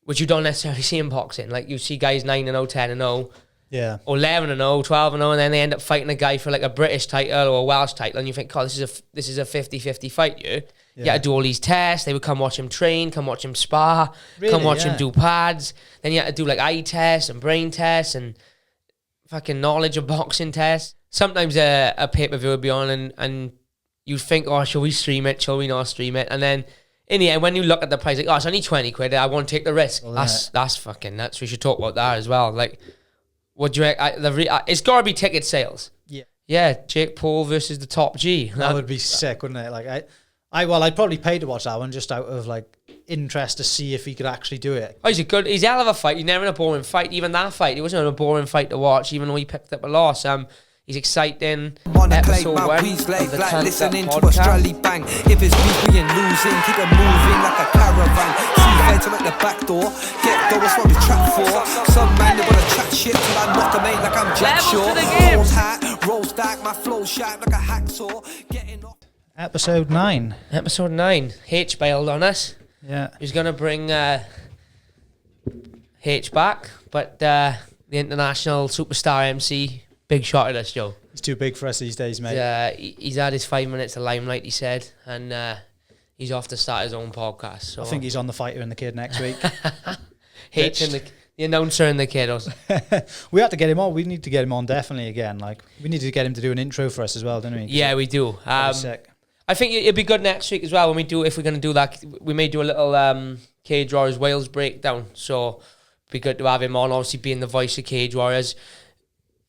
which you don't necessarily see in boxing. Like, you see guys 9-0, 10-0, Yeah. or 11-0, 12-0, and then they end up fighting a guy for like a British title or a Welsh title, and you think, oh, this is a 50-50 fight here. You had to do all these tests. They would come watch him train, come watch him spar, come watch him do pads. Then you had to do like eye tests and brain tests and fucking knowledge of boxing tests. Sometimes a pay-per-view would be on and you'd think, oh, shall we stream it? Shall we not stream it? And then in the end, when you look at the price, like, oh, it's only 20 quid. I won't take the risk. Well, that's fucking nuts. We should talk about that as well. Like, what do you it's got to be ticket sales. Yeah. Yeah, Jake Paul versus the top G. That would be sick, wouldn't it? Like, I'd probably pay to watch that one just out of like interest to see if he could actually do it. Oh, he's a hell of a fight. He's never in a boring fight. Even that fight, it wasn't a boring fight to watch, even though he picked up a loss. He's exciting. Episode 1 of the listening to a bang. If it's beefy and losing, keep it moving like a caravan. See heads at the back door. Get go, that's what we trap for. Some man they wanna chat shit till I knock them ain't like I'm Jack Shaw. Rolls hat, roll stack, my flow sharp like a hacksaw. Getting off. Episode 9. Episode 9. H bailed on us. Yeah. He's going to bring H back, but the international superstar MC, big shot at us, Joe. He's too big for us these days, mate. He's had his 5 minutes of limelight, he said, and he's off to start his own podcast. So. I think he's on The Fighter and the Kid next week. H and the announcer and the kiddos. We had to get him on. We need to get him on definitely again. Like, we need to get him to do an intro for us as well, don't we? Yeah, we do. Sick. I think it'd be good next week as well when we do, if we're going to do that, we may do a little Cage Warriors Wales breakdown. So it'd be good to have him on, obviously being the voice of Cage Warriors.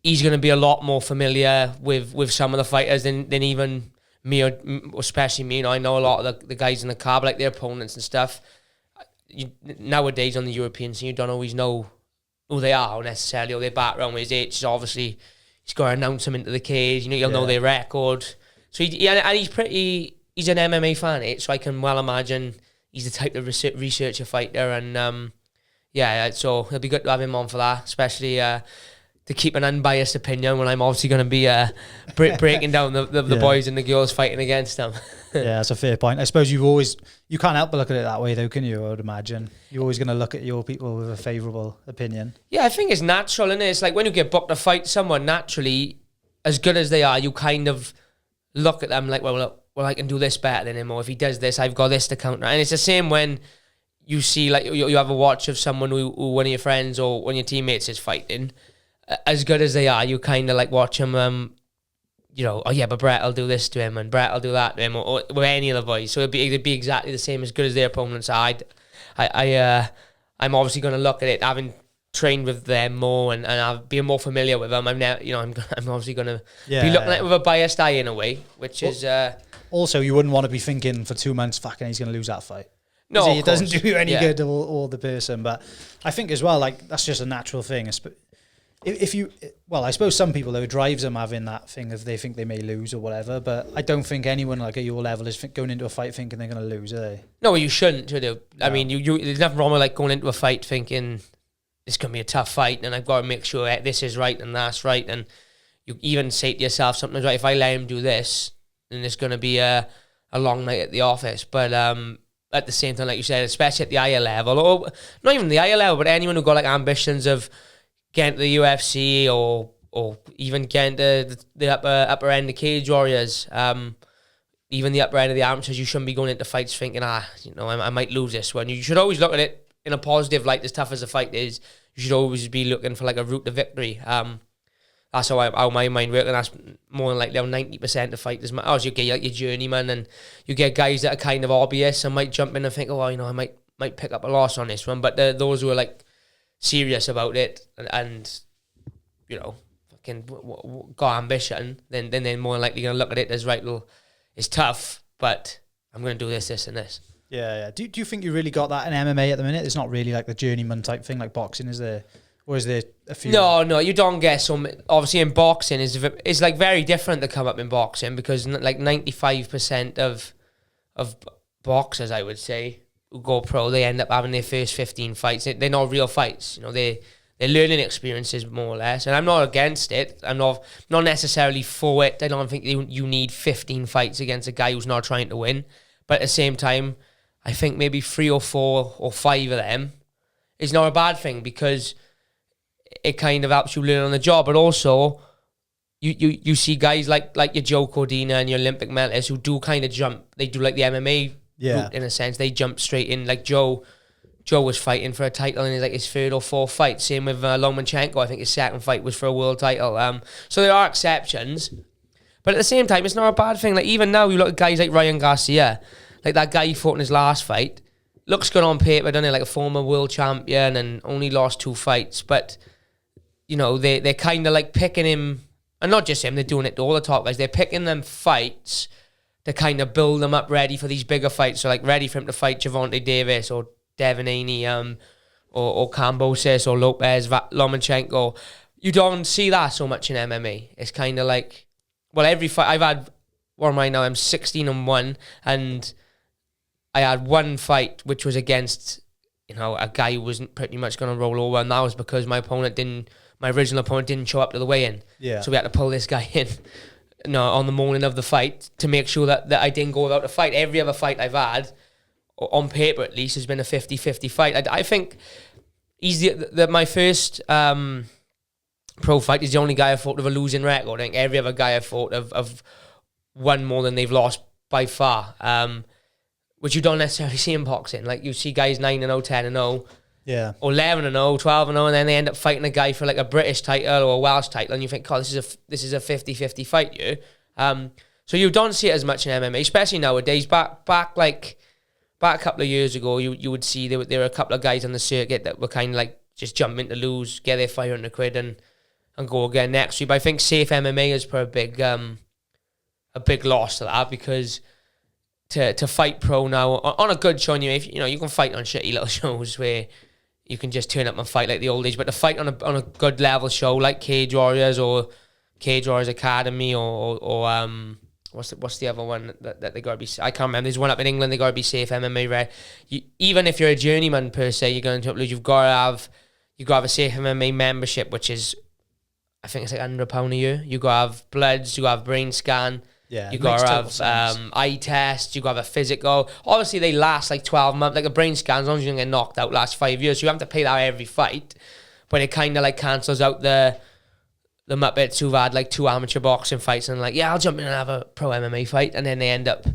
He's going to be a lot more familiar with some of the fighters than even me, or especially me. You know, I know a lot of the guys in the car, like their opponents and stuff. Nowadays on the European scene, you don't always know who they are necessarily, or their background. With his age, obviously, he's got to announce them into the cage. You know, you'll know their record. So he's an MMA fan, so I can well imagine he's the type of researcher fighter, and so it'll be good to have him on for that, especially to keep an unbiased opinion when I'm obviously going to be breaking down the boys and the girls fighting against them. Yeah, that's a fair point. I suppose you can't help but look at it that way though, can you? I would imagine you're always going to look at your people with a favourable opinion. Yeah, I think it's natural, isn't it? It's like when you get booked to fight someone, naturally, as good as they are, you kind of look at them like, well, I can do this better than him, or if he does this, I've got this to counter. And it's the same when you see, like, you have a watch of someone who one of your friends or one of your teammates is fighting. As good as they are, you kind of like watch them, oh yeah, but Brett will do this to him, and Brett will do that to him, or with any of the boys. So it'd be exactly the same, as good as their opponents are. I'm obviously going to look at it, having trained with them more and I've been more familiar with them. I'm obviously going to be looking at it with a biased eye in a way, which is also, you wouldn't want to be thinking for 2 months, fucking he's going to lose that fight. No, it doesn't do you any good or the person. But I think as well, like, that's just a natural thing. I suppose some people, though, it drives them having that thing of they think they may lose or whatever, but I don't think anyone like at your level is going into a fight thinking they're going to lose, are they? No, you shouldn't, should you? No. I mean, there's nothing wrong with like going into a fight thinking it's going to be a tough fight and I've got to make sure this is right and that's right, and you even say to yourself sometimes, right, if I let him do this, then it's going to be a long night at the office. But at the same time, like you said, especially at the higher level, or not even the higher level, but anyone who got like ambitions of getting to the UFC or even getting to the upper end of Cage Warriors, even the upper end of the amateurs, you shouldn't be going into fights thinking, I might lose this one. You should always look at it in a positive light. As tough as a fight is, you should always be looking for like a route to victory. That's how my mind works, and that's more than likely how 90% of fighters. You get like your journeyman, and you get guys that are kind of obvious and might jump in and think, I might pick up a loss on this one. But those who are like serious about it and fucking got ambition, then they're more likely going to look at it as, right, well, it's tough, but I'm going to do this, this, and this. Yeah. Do you think you really got that in MMA at the minute? It's not really like the journeyman type thing like boxing, is there? Or is there a few? No, you don't get some. Obviously, in boxing, it's like very different to come up in boxing, because like 95% of boxers, I would say, who go pro, they end up having their first 15 fights. They're not real fights. They're learning experiences more or less. And I'm not against it. I'm not necessarily for it. I don't think you need 15 fights against a guy who's not trying to win. But at the same time, I think maybe 3 or 4 or 5 of them is not a bad thing, because it kind of helps you learn on the job. But also, you see guys like your Joe Cordina and your Olympic medalists who do kind of jump. They do like the MMA route, in a sense. They jump straight in. Like Joe was fighting for a title in his third or fourth fight. Same with Lomachenko. I think his second fight was for a world title. So there are exceptions. But at the same time, it's not a bad thing. Like even now, you look at guys like Ryan Garcia. Like that guy he fought in his last fight. Looks good on paper, doesn't it? Like a former world champion and only lost 2 fights. But, you know, they're kind of like picking him, and not just him, they're doing it to all the top guys. They're picking them fights to kind of build them up ready for these bigger fights. So like ready for him to fight Gervonta Davis or Devin Haney or Kambosos or Lopez, Lomachenko. You don't see that so much in MMA. It's kind of like, well, every fight I've had, what am I now? I'm 16-1, and I had one fight which was against, you know, a guy who wasn't pretty much going to roll over, and that was because my original opponent didn't show up to the weigh-in. Yeah. So we had to pull this guy in, on the morning of the fight to make sure that I didn't go without a fight. Every other fight I've had, on paper at least, has been a 50-50 fight. I think he's my first pro fight is the only guy I fought with a losing record. I think every other guy I fought have won more than they've lost by far. Which you don't necessarily see in boxing. Like you see guys 9-0, 10-0, or 11-0, 12-0, and then they end up fighting a guy for like a British title or a Welsh title, and you think, "God, this is a 50-50 fight." So you don't see it as much in MMA, especially nowadays. Back a couple of years ago, you would see there were a couple of guys on the circuit that were kind of like just jumping to lose, get their £500 and go again next week. But I think safe MMA has put a big loss to that, because to fight pro now on a good show, you can fight on shitty little shows where you can just turn up and fight like the old days, but to fight on a good level show like Cage Warriors or Cage Warriors Academy or what's the other one that they gotta be, I can't remember, there's one up in England, they gotta be safe MMA red. Even if you're a journeyman per se, you're going to lose, you've got to have a safe MMA membership, which is, I think it's like £100 a year. You got to have bloods, you got to have brain scan. Yeah, you got to have eye tests, you got to have a physical. Obviously, they last like 12 months. Like a brain scan, as long as you don't get knocked out, lasts 5 years. So you have to pay that every fight. But it kind of like cancels out the Muppets who've had like 2 amateur boxing fights and like, yeah, I'll jump in and have a pro MMA fight. And then they end up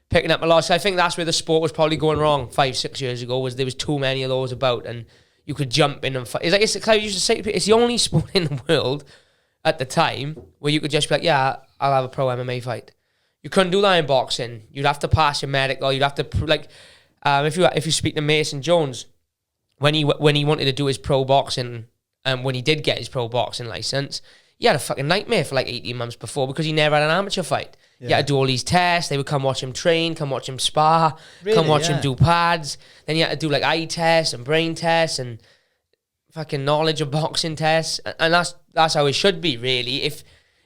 picking up a loss. So I think that's where the sport was probably going wrong 5-6 years ago, was there was too many of those about, and you could jump in and fight. It's like I used to say, it's the only sport in the world at the time where you could just be like, yeah, I'll have a pro MMA fight. You couldn't do that in boxing. You'd have to pass your medical. You'd have to if you speak to Mason Jones, when he wanted to do his pro boxing, when he did get his pro boxing license, he had a fucking nightmare for like 18 months before, because he never had an amateur fight. Yeah. He had to do all these tests. They would come watch him train, come watch him spar, come watch him do pads. Then you had to do like eye tests and brain tests and fucking knowledge of boxing tests. And that's how it should be, really.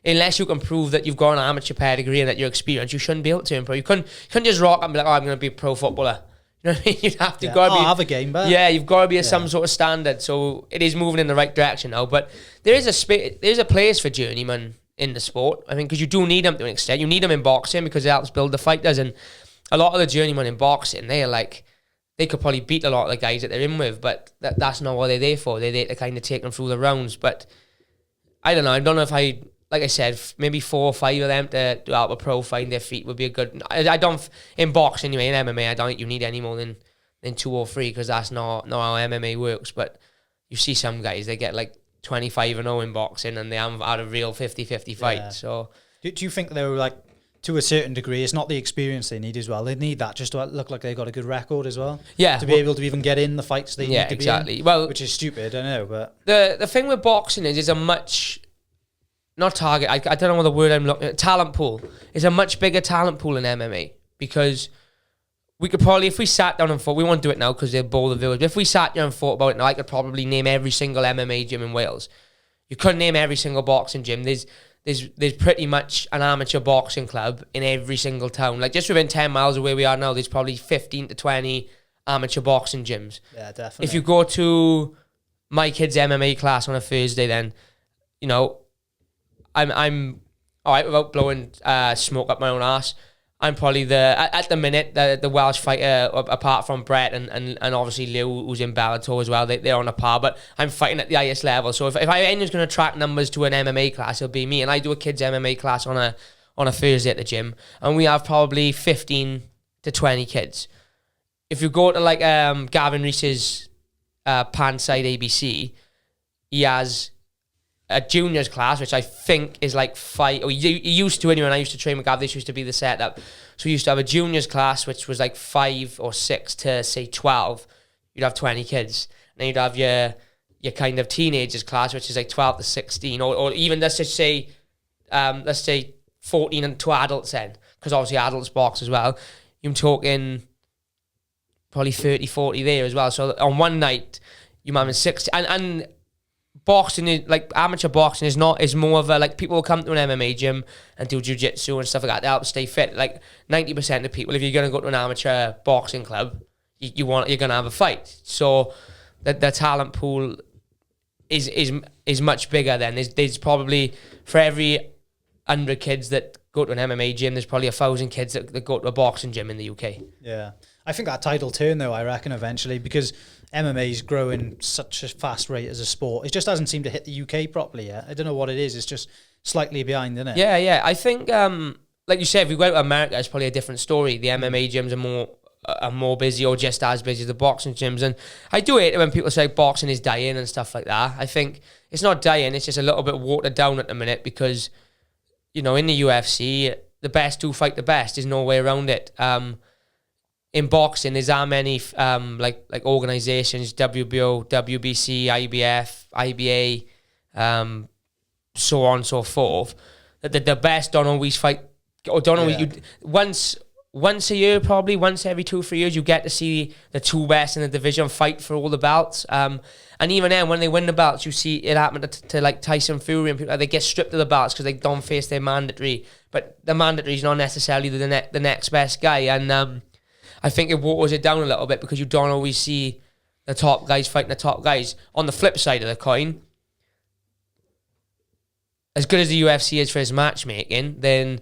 Unless you can prove that you've got an amateur pedigree and that you're experienced, you shouldn't be able to improve. You couldn't just rock up and be like, oh, I'm going to be a pro footballer. You know what I mean? You'd have to have a game back. Yeah, you've got to be some sort of standard. So it is moving in the right direction now. But there's a place for journeymen in the sport. I mean, because you do need them to an extent. You need them in boxing because it helps build the fighters. And a lot of the journeymen in boxing, they could probably beat a lot of the guys that they're in with, but that's not what they're there for. They're there to kind of take them through the rounds. But I don't know. I don't know if like I said, maybe 4 or 5 of them to help a pro find their feet would be a good. I don't, in boxing anyway, in MMA, I don't think you need any more than 2 or 3, because that's not how MMA works. But you see some guys, they get like 25-0 in boxing and they haven't had a real 50-50 fight. Yeah. So do you think they were like, to a certain degree, it's not the experience they need as well. They need that just to look like they've got a good record as well. Yeah. To be able to even get in the fights they need to exactly. be in. Well, which is stupid, I know, but the thing with boxing is a much, not target, I don't know what the word I'm looking at, talent pool. Is a much bigger talent pool in MMA, because we could probably, if we sat down and thought, we won't do it now because they're bore the viewers, but if we sat down and thought about it now, I could probably name every single MMA gym in Wales. You couldn't name every single boxing gym. There's pretty much an amateur boxing club in every single town. Like just within 10 miles of where we are now, there's probably 15 to 20 amateur boxing gyms. Yeah, definitely. If you go to my kid's MMA class on a Thursday, then, I'm all right without blowing smoke up my own ass. I'm probably at the minute the Welsh fighter, apart from Brett and obviously Lou, who's in Bellator as well. They're on a par, but I'm fighting at the highest level. So if anyone's going to track numbers to an MMA class, it'll be me. And I do a kids MMA class on a Thursday at the gym, and we have probably 15 to 20 kids. If you go to like Gavin Reese's Panside ABC, he has a juniors class, which I think is like 5, or he used to anyway, and I used to train with Gav, this used to be the setup. So we used to have a juniors class, which was like 5 or 6 to say 12. You'd have 20 kids. And then you'd have your kind of teenagers class, which is like 12 to 16, or even let's just say 14 and to adults then, because obviously adults box as well. You're talking probably 30, 40 there as well. So on one night, you're having 60, and boxing is like amateur boxing is more of a like people will come to an MMA gym and do jiu-jitsu and stuff like that to help stay fit. Like 90% of people, if you're gonna go to an amateur boxing club, you're gonna have a fight. So the talent pool is much bigger. Then there's probably for every 100 kids that go to an MMA gym, there's probably 1,000 kids that go to a boxing gym in the UK. Yeah, I think that tide will turn though. I reckon eventually, because MMA is growing such a fast rate as a sport. It just hasn't seemed to hit the UK properly yet. I don't know what it is. It's just slightly behind, isn't it? Yeah. I think, like you said, if we go to America, it's probably a different story. The MMA gyms are more busy, or just as busy as the boxing gyms. And I do hate it when people say boxing is dying and stuff like that. I think it's not dying. It's just a little bit watered down at the minute because, you know, in the UFC, the best who fight the best. There's no way around it. In boxing, there's that many like organizations, WBO, WBC, IBF, IBA, so on and so forth. That the best don't always fight, or don't always. Once a year, probably once every 2-3 years, you get to see the two best in the division fight for all the belts. And even then, when they win the belts, you see it happen to like Tyson Fury and people. They get stripped of the belts because they don't face their mandatory. But the mandatory is not necessarily the next best guy. And I think it waters it down a little bit because you don't always see the top guys fighting the top guys. On the flip side of the coin, as good as the UFC is for its matchmaking, then,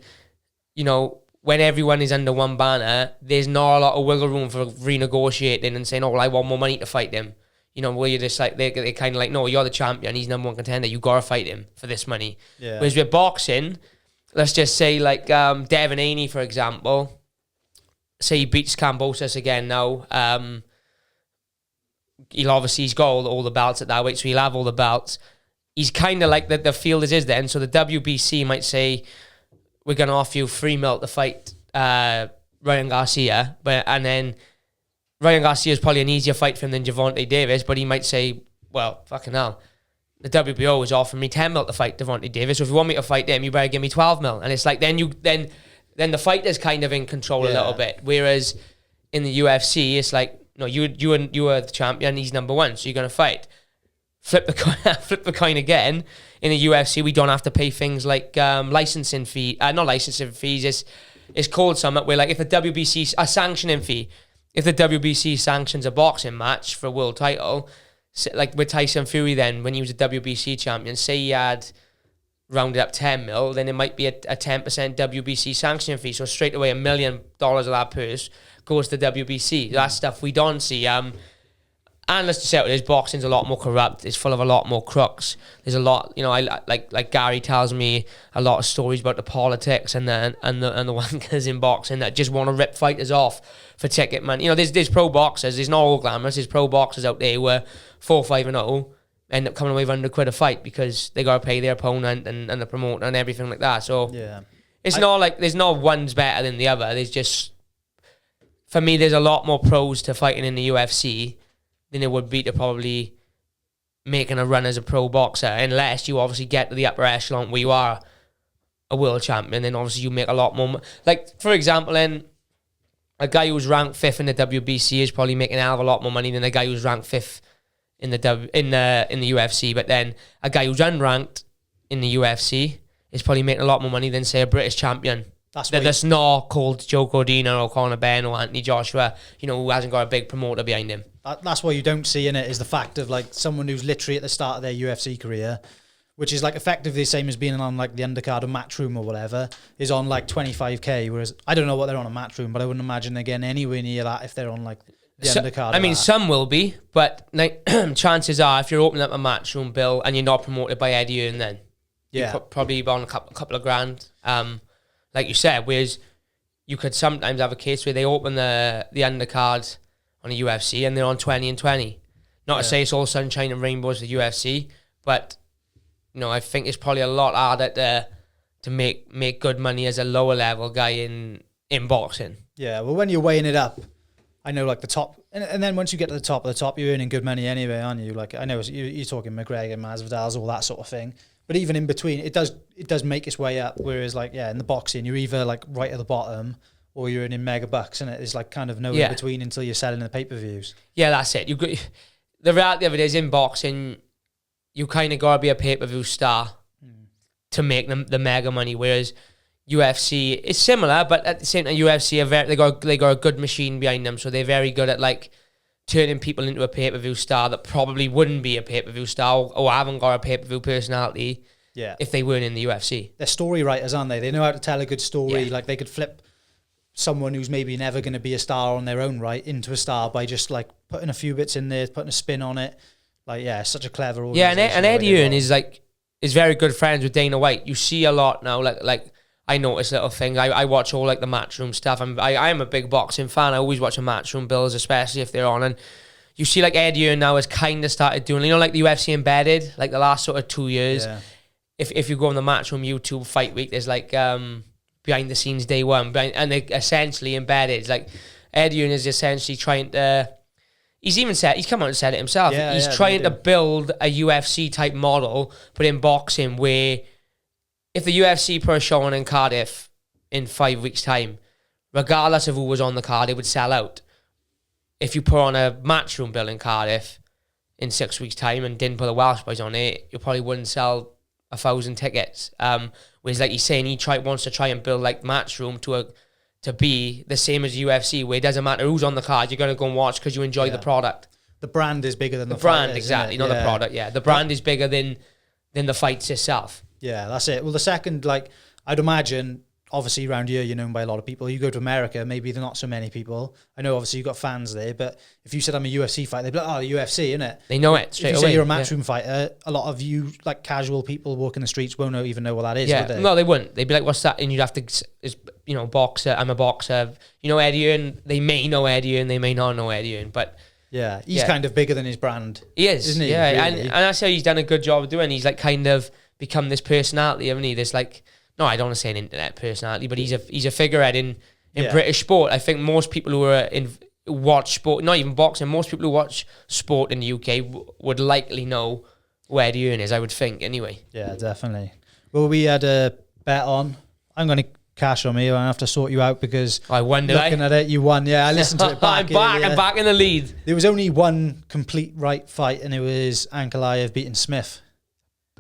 you know, when everyone is under one banner, there's not a lot of wiggle room for renegotiating and saying, oh, well, I want more money to fight him. You know, where you're just like, they're kind of like, no, you're the champion, he's number one contender, you got to fight him for this money. Yeah. Whereas with boxing, let's just say like Devin Haney, for example, say he beats Kambosos again now, he's got all the belts at that weight, so he'll have all the belts. He's kind of like the field is then, so the WBC might say, we're going to offer you $3 million to fight Ryan Garcia, and then Ryan Garcia is probably an easier fight for him than Gervonta Davis, but he might say, well, fucking hell, the WBO is offering me $10 million to fight Gervonta Davis, so if you want me to fight him, you better give me $12 million. And it's like, then the fighter's kind of in control a little bit. Whereas in the UFC, it's like, no, you are the champion, he's number one, so you're going to fight. Flip the coin again. In the UFC, we don't have to pay things like licensing fee. Not licensing fees. It's called something where, like, if the WBC a sanctioning fee, if the WBC sanctions a boxing match for a world title, like with Tyson Fury, then when he was a WBC champion, say he had rounded up 10 mil, then it might be a 10% WBC sanctioning fee. So straight away, $1 million of that purse goes to WBC. That's stuff we don't see. And let's just say it is, boxing's a lot more corrupt. It's full of a lot more crooks. There's a lot, you know. I like Gary tells me a lot of stories about the politics and the wankers in boxing that just want to rip fighters off for ticket money. You know, there's pro boxers. There's not all glamorous. There's pro boxers out there where 4-5-0 end up coming away with £100 a fight because they got to pay their opponent and the promoter and everything like that. So it's not like there's no one's better than the other. There's just, for me, there's a lot more pros to fighting in the UFC than it would be to probably making a run as a pro boxer, unless you obviously get to the upper echelon where you are a world champion. Then obviously you make a lot more. Like, for example, then a guy who's ranked 5th in the WBC is probably making a hell of a lot more money than a guy who's ranked 5th in the UFC. But then a guy who's unranked in the UFC is probably making a lot more money than, say, a British champion. That's not called Joe Cordina or Conor Benn or Anthony Joshua, you know, who hasn't got a big promoter behind him. That's what you don't see in it, is the fact of like someone who's literally at the start of their UFC career which is like effectively the same as being on like the undercard of Matchroom or whatever, is on like 25k. Whereas I don't know what they're on a Matchroom, but I wouldn't imagine they're getting anywhere near that if they're on like the undercard. I mean, some will be, but like, chances are, if you're opening up a Matchroom bill and you're not promoted by Eddie Earn, then you're probably on a couple of grand. Like you said, whereas you could sometimes have a case where they open the undercard on a UFC and they're on 20 and 20. Not to say it's all sunshine and rainbows with UFC, but I think it's probably a lot harder to make good money as a lower level guy in boxing. Yeah, well, when you're weighing it up, I know like the top, and then once you get to the top of the top, you're earning good money anyway, aren't you? Like I know you're talking McGregor, Masvidal's, all that sort of thing. But even in between, it does make its way up. Whereas like in the boxing, you're either like right at the bottom or you're earning mega bucks, and it's like kind of no in between until you're selling the pay-per-views. Yeah, that's it. The reality of it is in boxing, you kind of got to be a pay-per-view star to make the mega money, whereas UFC is similar, but at the same time, UFC they got a good machine behind them, so they're very good at like turning people into a pay-per-view star that probably wouldn't be a pay-per-view star or haven't got a pay-per-view personality if they weren't in the UFC. They're story writers, aren't they? They know how to tell a good story. Like they could flip someone who's maybe never going to be a star on their own right into a star by just like putting a few bits in there, putting a spin on it. Like, such a clever organization. Yeah, and Eddie Earn is very good friends with Dana White. You see a lot now, like I notice little things. I watch all like the Matchroom stuff. I'm a big boxing fan. I always watch the Matchroom bills, especially if they're on. And you see like Eddie Earn now has kind of started doing, like the UFC Embedded, like the last sort of 2 years. Yeah. If you go on the Matchroom YouTube Fight Week, there's like behind the scenes day one, and they essentially embedded. It's like Eddie Earn is essentially trying to. He's come out and said it himself. He's trying to build a UFC type model, but in boxing, where if the UFC put a show on in Cardiff in 5 weeks' time, regardless of who was on the card, it would sell out. If you put on a Matchroom bill in Cardiff in 6 weeks' time and didn't put the Welsh boys on it, you probably wouldn't sell 1,000 tickets. Whereas, like he's saying, wants to try and build like Matchroom to be the same as UFC, where it doesn't matter who's on the card, you're going to go and watch because you enjoy the product. The brand is bigger than the brand, fighters, exactly, not the product. Yeah, the brand is bigger than the fights itself. Yeah, that's it. Well, the second, like, I'd imagine, obviously around here you're known by a lot of people. You go to America, maybe they're not so many people. I know obviously you've got fans there, but if you said I'm a UFC fighter, they'd be like, oh, the UFC, innit? They know it straight away. If you say you're a Matchroom fighter, a lot of you, like casual people walking the streets, won't even know what that is, would they? No, they wouldn't. They'd be like, what's that? And you'd have to, boxer, I'm a boxer. Eddie Earn, they may know Eddie Earn, they may not know Eddie Earn, but... Yeah, he's kind of bigger than his brand. He is, isn't he? Yeah, really? and that's how he's done a good job of doing. He's like kind of become this personality, haven't he? This like, no, I don't want to say an internet personality, but he's a figurehead in British sport. I think most people who are watch sport, not even boxing, most people who watch sport in the UK would likely know who Eddie Earn is, I would think, anyway. Yeah, definitely. Well, we had a bet on. I'm going to cash on me. I have to sort you out because I won, looking at it, you won. Yeah, I listened to it back. I'm back in the lead. There was only one complete right fight, and it was Ankalaev beating Smith.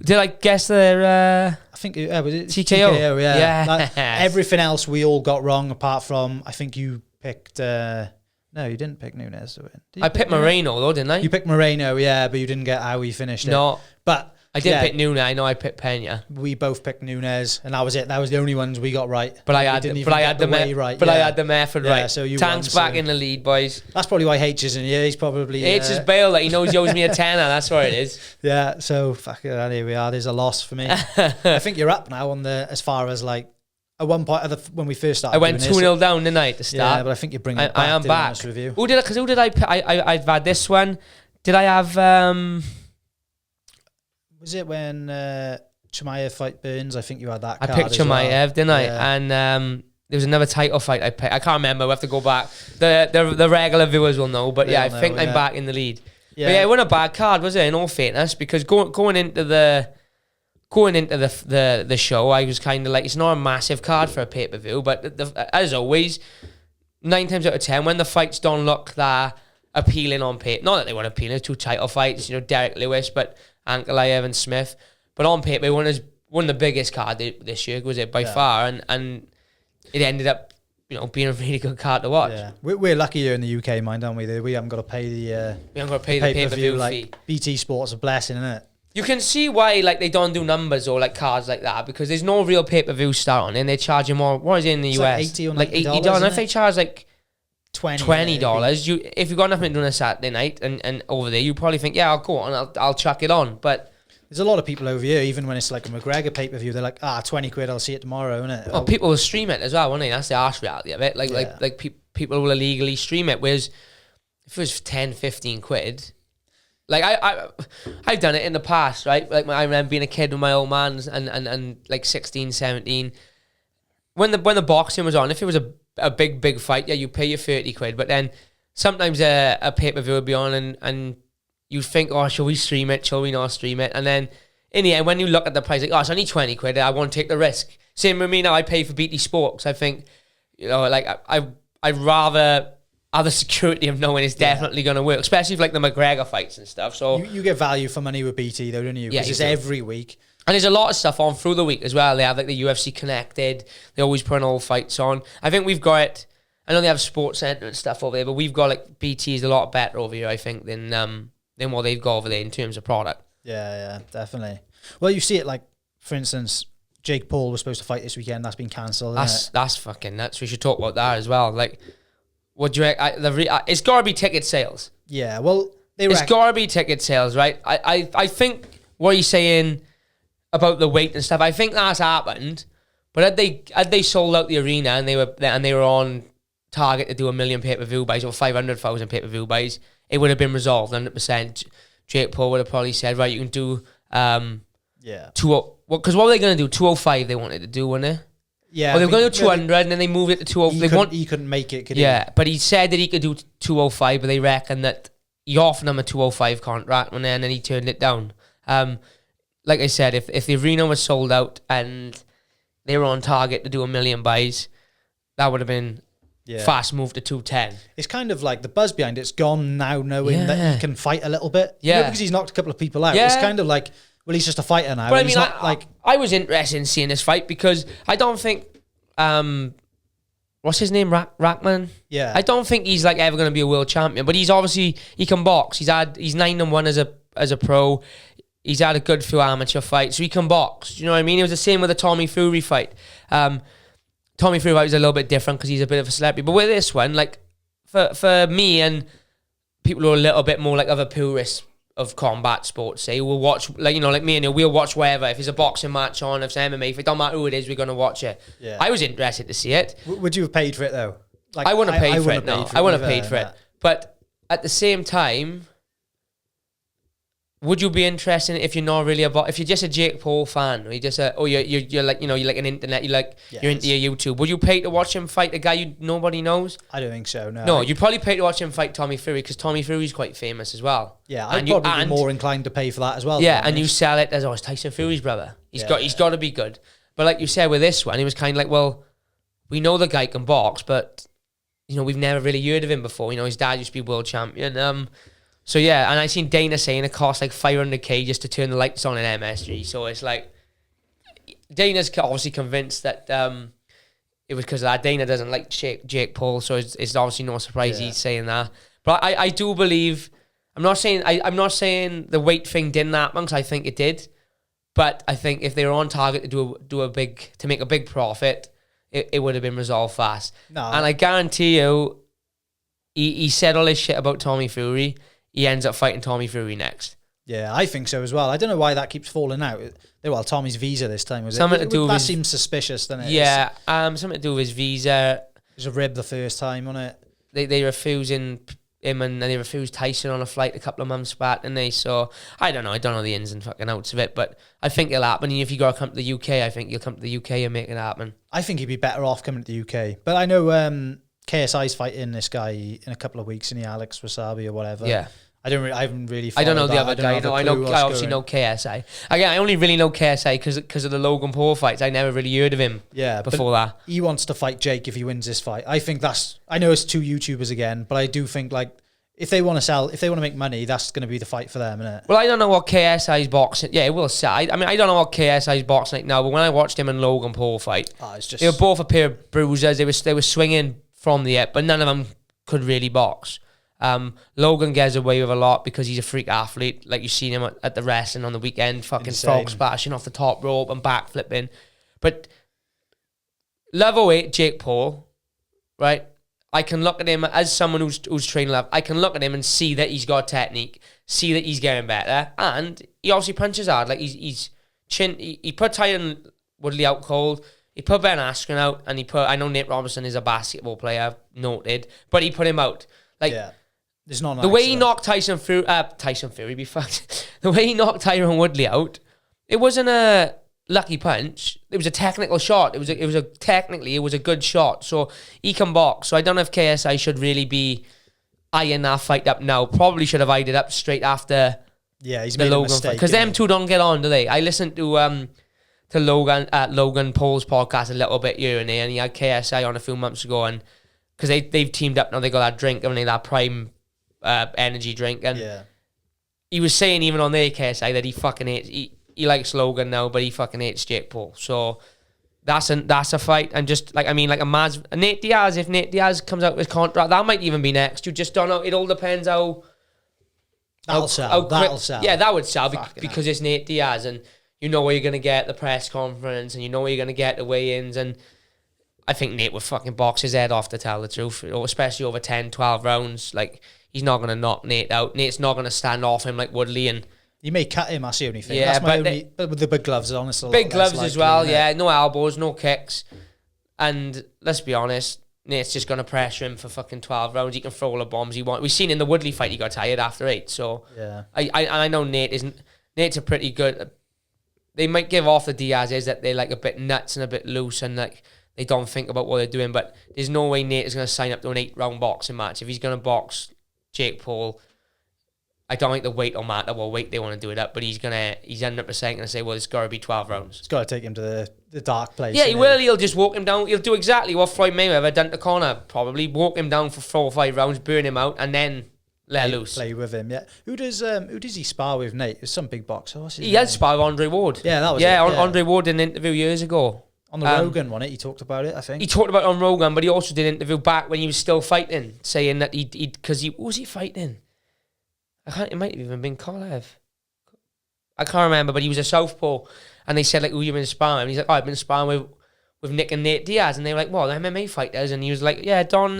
Did I guess their... I think it was it TKO? Yeah. Everything else we all got wrong, apart from, I think you picked... no, you didn't pick Nunes. I picked Moreno, though, didn't I? You picked Moreno, yeah, but you didn't get how he finished it. No. But... I did pick Nunes. I know I picked Pena. We both picked Nunes, and that was it. That was the only ones we got right. But I had the method right. So you Tank's back in the lead, boys. That's probably why H isn't here. He's probably H is bail that he knows he owes me a tenner. That's what it is. Yeah. So fuck it. Here we are. There's a loss for me. I think you're up now on the as far as like at one point when we first started. I went 2-0 down, didn't I, at the start? Yeah, but I think you're bringing it back. I am back. Who did I? I've had this one. Did I have? Was it when Chimaev fight Burns? I think you had that. I picked Chimaev, didn't I? Yeah. And there was another title fight I picked. I can't remember. We have to go back. The regular viewers will know, but I think I'm back in the lead. Yeah. But it wasn't a bad card, was it? In all fairness, because going into the show, I was kind of like, it's not a massive card for a pay per view, but as always, 9 times out of 10, when the fights don't look that appealing on paper, not that they weren't appealing, it's 2 title fights, Derek Lewis, but Ankalaev and Smith. But on paper, one of the biggest card this year, was it by far, and it ended up, being a really good card to watch. Yeah, we're lucky here in the UK, mind, aren't we? We haven't got to pay the pay-per-view fee. Like BT Sport's a blessing, isn't it? You can see why like they don't do numbers or like cards like that, because there's no real pay-per-view start on, and they charge you more. What is it in the It's US? like $80 or like $80. And if they charge like $20, if you've got nothing to do on a Saturday night and over there, you probably think, yeah, I'll go on, I'll chuck it on. But there's a lot of people over here, even when it's like a McGregor pay-per-view, they're like, 20 quid, I'll see it tomorrow, innit? well, people will stream it as well, won't they? That's the harsh reality of it. Like people will illegally stream it, whereas if it was 10, 15 quid. Like I've done it in the past, right? Like I remember being a kid with my old man and like 16, 17. When the boxing was on, if it was a big fight, yeah, you pay your 30 quid. But then sometimes a pay-per-view would be on and you think, oh, shall we stream it? Shall we not stream it? And then in the end, when you look at the price, like, oh, it's only 20 quid. I won't take the risk. Same with me now. I pay for BT Sports. I think, like I'd rather have the security of knowing it's definitely going to work, especially for like the McGregor fights and stuff. So you get value for money with BT though, don't you? Because it's every week. And there's a lot of stuff on through the week as well. They have like the UFC Connected. They always put on all fights on. I think we've got it. I know they have Sports Center and stuff over there, but we've got like BT is a lot better over here, I think, than what they've got over there in terms of product. Yeah, definitely. Well, you see it like, for instance, Jake Paul was supposed to fight this weekend. That's been cancelled. That's fucking nuts. We should talk about that as well. Like, what do you it's got to be ticket sales. Yeah, well, it's got to be ticket sales, right? I think what he's saying about the weight and stuff, I think that's happened. But had they sold out the arena and they were on target to do 1 million pay-per-view buys or 500,000 pay-per-view buys, it would have been resolved 100%. Jake Paul would have probably said, right, you can do because what were they going to do? 205 they wanted to do, weren't they? Yeah, well, they were going to do 200 and then they moved it to 205. He couldn't make it, could he? Yeah, but he said that he could do 205, but they reckon that he offered him a 205 contract and then he turned it down. Like I said, if the arena was sold out and they were on target to do 1 million buys, that would have been fast move to 210. It's kind of like the buzz behind it's gone now, knowing that he can fight a little bit. Yeah, because he's knocked a couple of people out. Yeah. It's kind of like, well, he's just a fighter now. But I mean, I was interested in seeing this fight because I don't think, what's his name, Rackman? Yeah, I don't think he's like ever going to be a world champion. But he's obviously, he can box. He's 9-1 as a pro. He's had a good few amateur fights, so he can box. You know what I mean? It was the same with the Tommy Fury fight. Tommy Fury fight was a little bit different because he's a bit of a celebrity. But with this one, like for me and people who are a little bit more like other purists of combat sports, say we'll watch, like, you know, like me and you, we'll watch wherever. If there's a boxing match on, if it's MMA, if it don't matter who it is, we're gonna watch it. Yeah. I was interested to see it. Would you have paid for it though? Like, I wouldn't have paid for it. No, I wouldn't have paid for it. But at the same time, would you be interested if you're not really if you're just a Jake Paul fan, or you just you're like, you know, you're like an internet, you're into your YouTube, would you pay to watch him fight a guy nobody knows? I don't think so. No, you'd probably pay to watch him fight Tommy Fury because Tommy Fury's quite famous as well. Yeah, I'd probably be more inclined to pay for that as well. Yeah, and you sell it as, it's Tyson Fury's brother. He's got to be good. But like you said with this one, he was kind of like, well, we know the guy can box, but you know, we've never really heard of him before. You know, his dad used to be world champion. So yeah, and I seen Dana saying it costs like $500K just to turn the lights on in MSG. So it's like, Dana's obviously convinced that it was because of that. Dana doesn't like Jake Paul, so it's obviously no surprise he's saying that. But I do believe, I'm not saying the weight thing didn't happen, because I think it did. But I think if they were on target to make a big profit, it would have been resolved fast. No. And I guarantee you, he said all this shit about Tommy Fury. He ends up fighting Tommy Fury next. Yeah, I think so as well. I don't know why that keeps falling out. Well, Tommy's visa this time, was something it? To do that with seems suspicious, doesn't it? Yeah, something to do with his visa. It was a rib the first time, wasn't it? They refusing him, and they refused Tyson on a flight a couple of months back, didn't they? So I don't know the ins and fucking outs of it, but I think it'll happen. And if you got to come to the UK, I think you'll come to the UK and make it happen. I think he'd be better off coming to the UK. But I know KSI's fighting this guy in a couple of weeks, in the Alex Wasabi or whatever. Yeah. I haven't really. I don't know the other guy. I obviously know KSI. Again, I only really know KSI because of the Logan Paul fights. I never really heard of him. Yeah, before that. He wants to fight Jake if he wins this fight. I think I know it's two YouTubers again, but I do think like if they want to make money, that's going to be the fight for them, isn't it? Well, I don't know what KSI's boxing. Yeah, it will sell. I mean, I don't know what KSI's boxing like now, but when I watched him and Logan Paul fight, they were both a pair of bruisers. They were swinging from the hip, but none of them could really box. Logan gets away with a lot because he's a freak athlete. Like, you've seen him at the wrestling on the weekend, fucking Insane. frog splashing off the top rope and backflipping. But Love 08, Jake Paul, right? I can look at him as someone who's training Love. I can look at him and see that he's got technique, see that he's getting better, and he obviously punches hard. Like, he put Tyron Woodley out cold. He put Ben Askren out, and I know Nate Robinson is a basketball player, noted, but he put him out. Like, there's not the way he knocked Tyson Fury, be fucked. The way he knocked Tyron Woodley out, it wasn't a lucky punch. It was a technical shot. It was a good shot. So he can box. So I don't know if KSI should really be eyeing that fight up now. Probably should have eyed it up straight after. Yeah, he's made a mistake. Because them two don't get on, do they? I listened to Logan Paul's podcast a little bit here and there, and he had KSI on a few months ago, and because they've teamed up now, they got that drink, haven't they, that Prime energy drink, and he was saying even on their KSI that he fucking hates, he likes Logan now, but he fucking hates Jake Paul. So that's a fight, and just like, I mean, like a Nate Diaz, if Nate Diaz comes out with his contract, that might even be next. You just don't know. It all depends how that'll sell. Yeah, that would sell because it's Nate Diaz, and you know where you're going to get the press conference, and you know where you're going to get the weigh-ins, and I think Nate would fucking box his head off, to tell the truth, especially over 10, 12 rounds. Like, he's not going to knock Nate out. Nate's not going to stand off him like Woodley, and you may cut him, that's the only thing. Yeah, but with the big gloves on, it's a lot big gloves less as well, yeah. No elbows, no kicks. And let's be honest, Nate's just going to pressure him for fucking 12 rounds. He can throw all the bombs he wants. We've seen in the Woodley fight, he got tired after 8. So yeah, I know Nate's a pretty good. They might give off the Diaz's that they're like a bit nuts and a bit loose, and like they don't think about what they're doing. But there's no way Nate is going to sign up to an 8-round boxing match. If he's going to box Jake Paul, I don't think the weight will matter what weight they want to do it up, but he's 100% going to say, well, it's got to be 12 rounds. It's got to take him to the dark place. Yeah, he will. He'll just walk him down. He'll do exactly what Floyd Mayweather done to Conor, probably. Walk him down for 4 or 5 rounds, burn him out, and then let loose. Play with him, yeah. Who does he spar with, Nate? It's some big boxer. What's his name? He had spar with Andre Ward. Yeah, that was it. Yeah. Andre Ward did an interview years ago. On the Rogan one, he talked about it, I think. He talked about it on Rogan, but he also did an interview back when he was still fighting, saying that who was he fighting? It might have even been Kolev. I can't remember, but he was a southpaw, and they said, like, who you been sparring? And he's like, oh, I've been sparring with Nick and Nate Diaz, and they were like, well, they're MMA fighters, and he was like, yeah, don't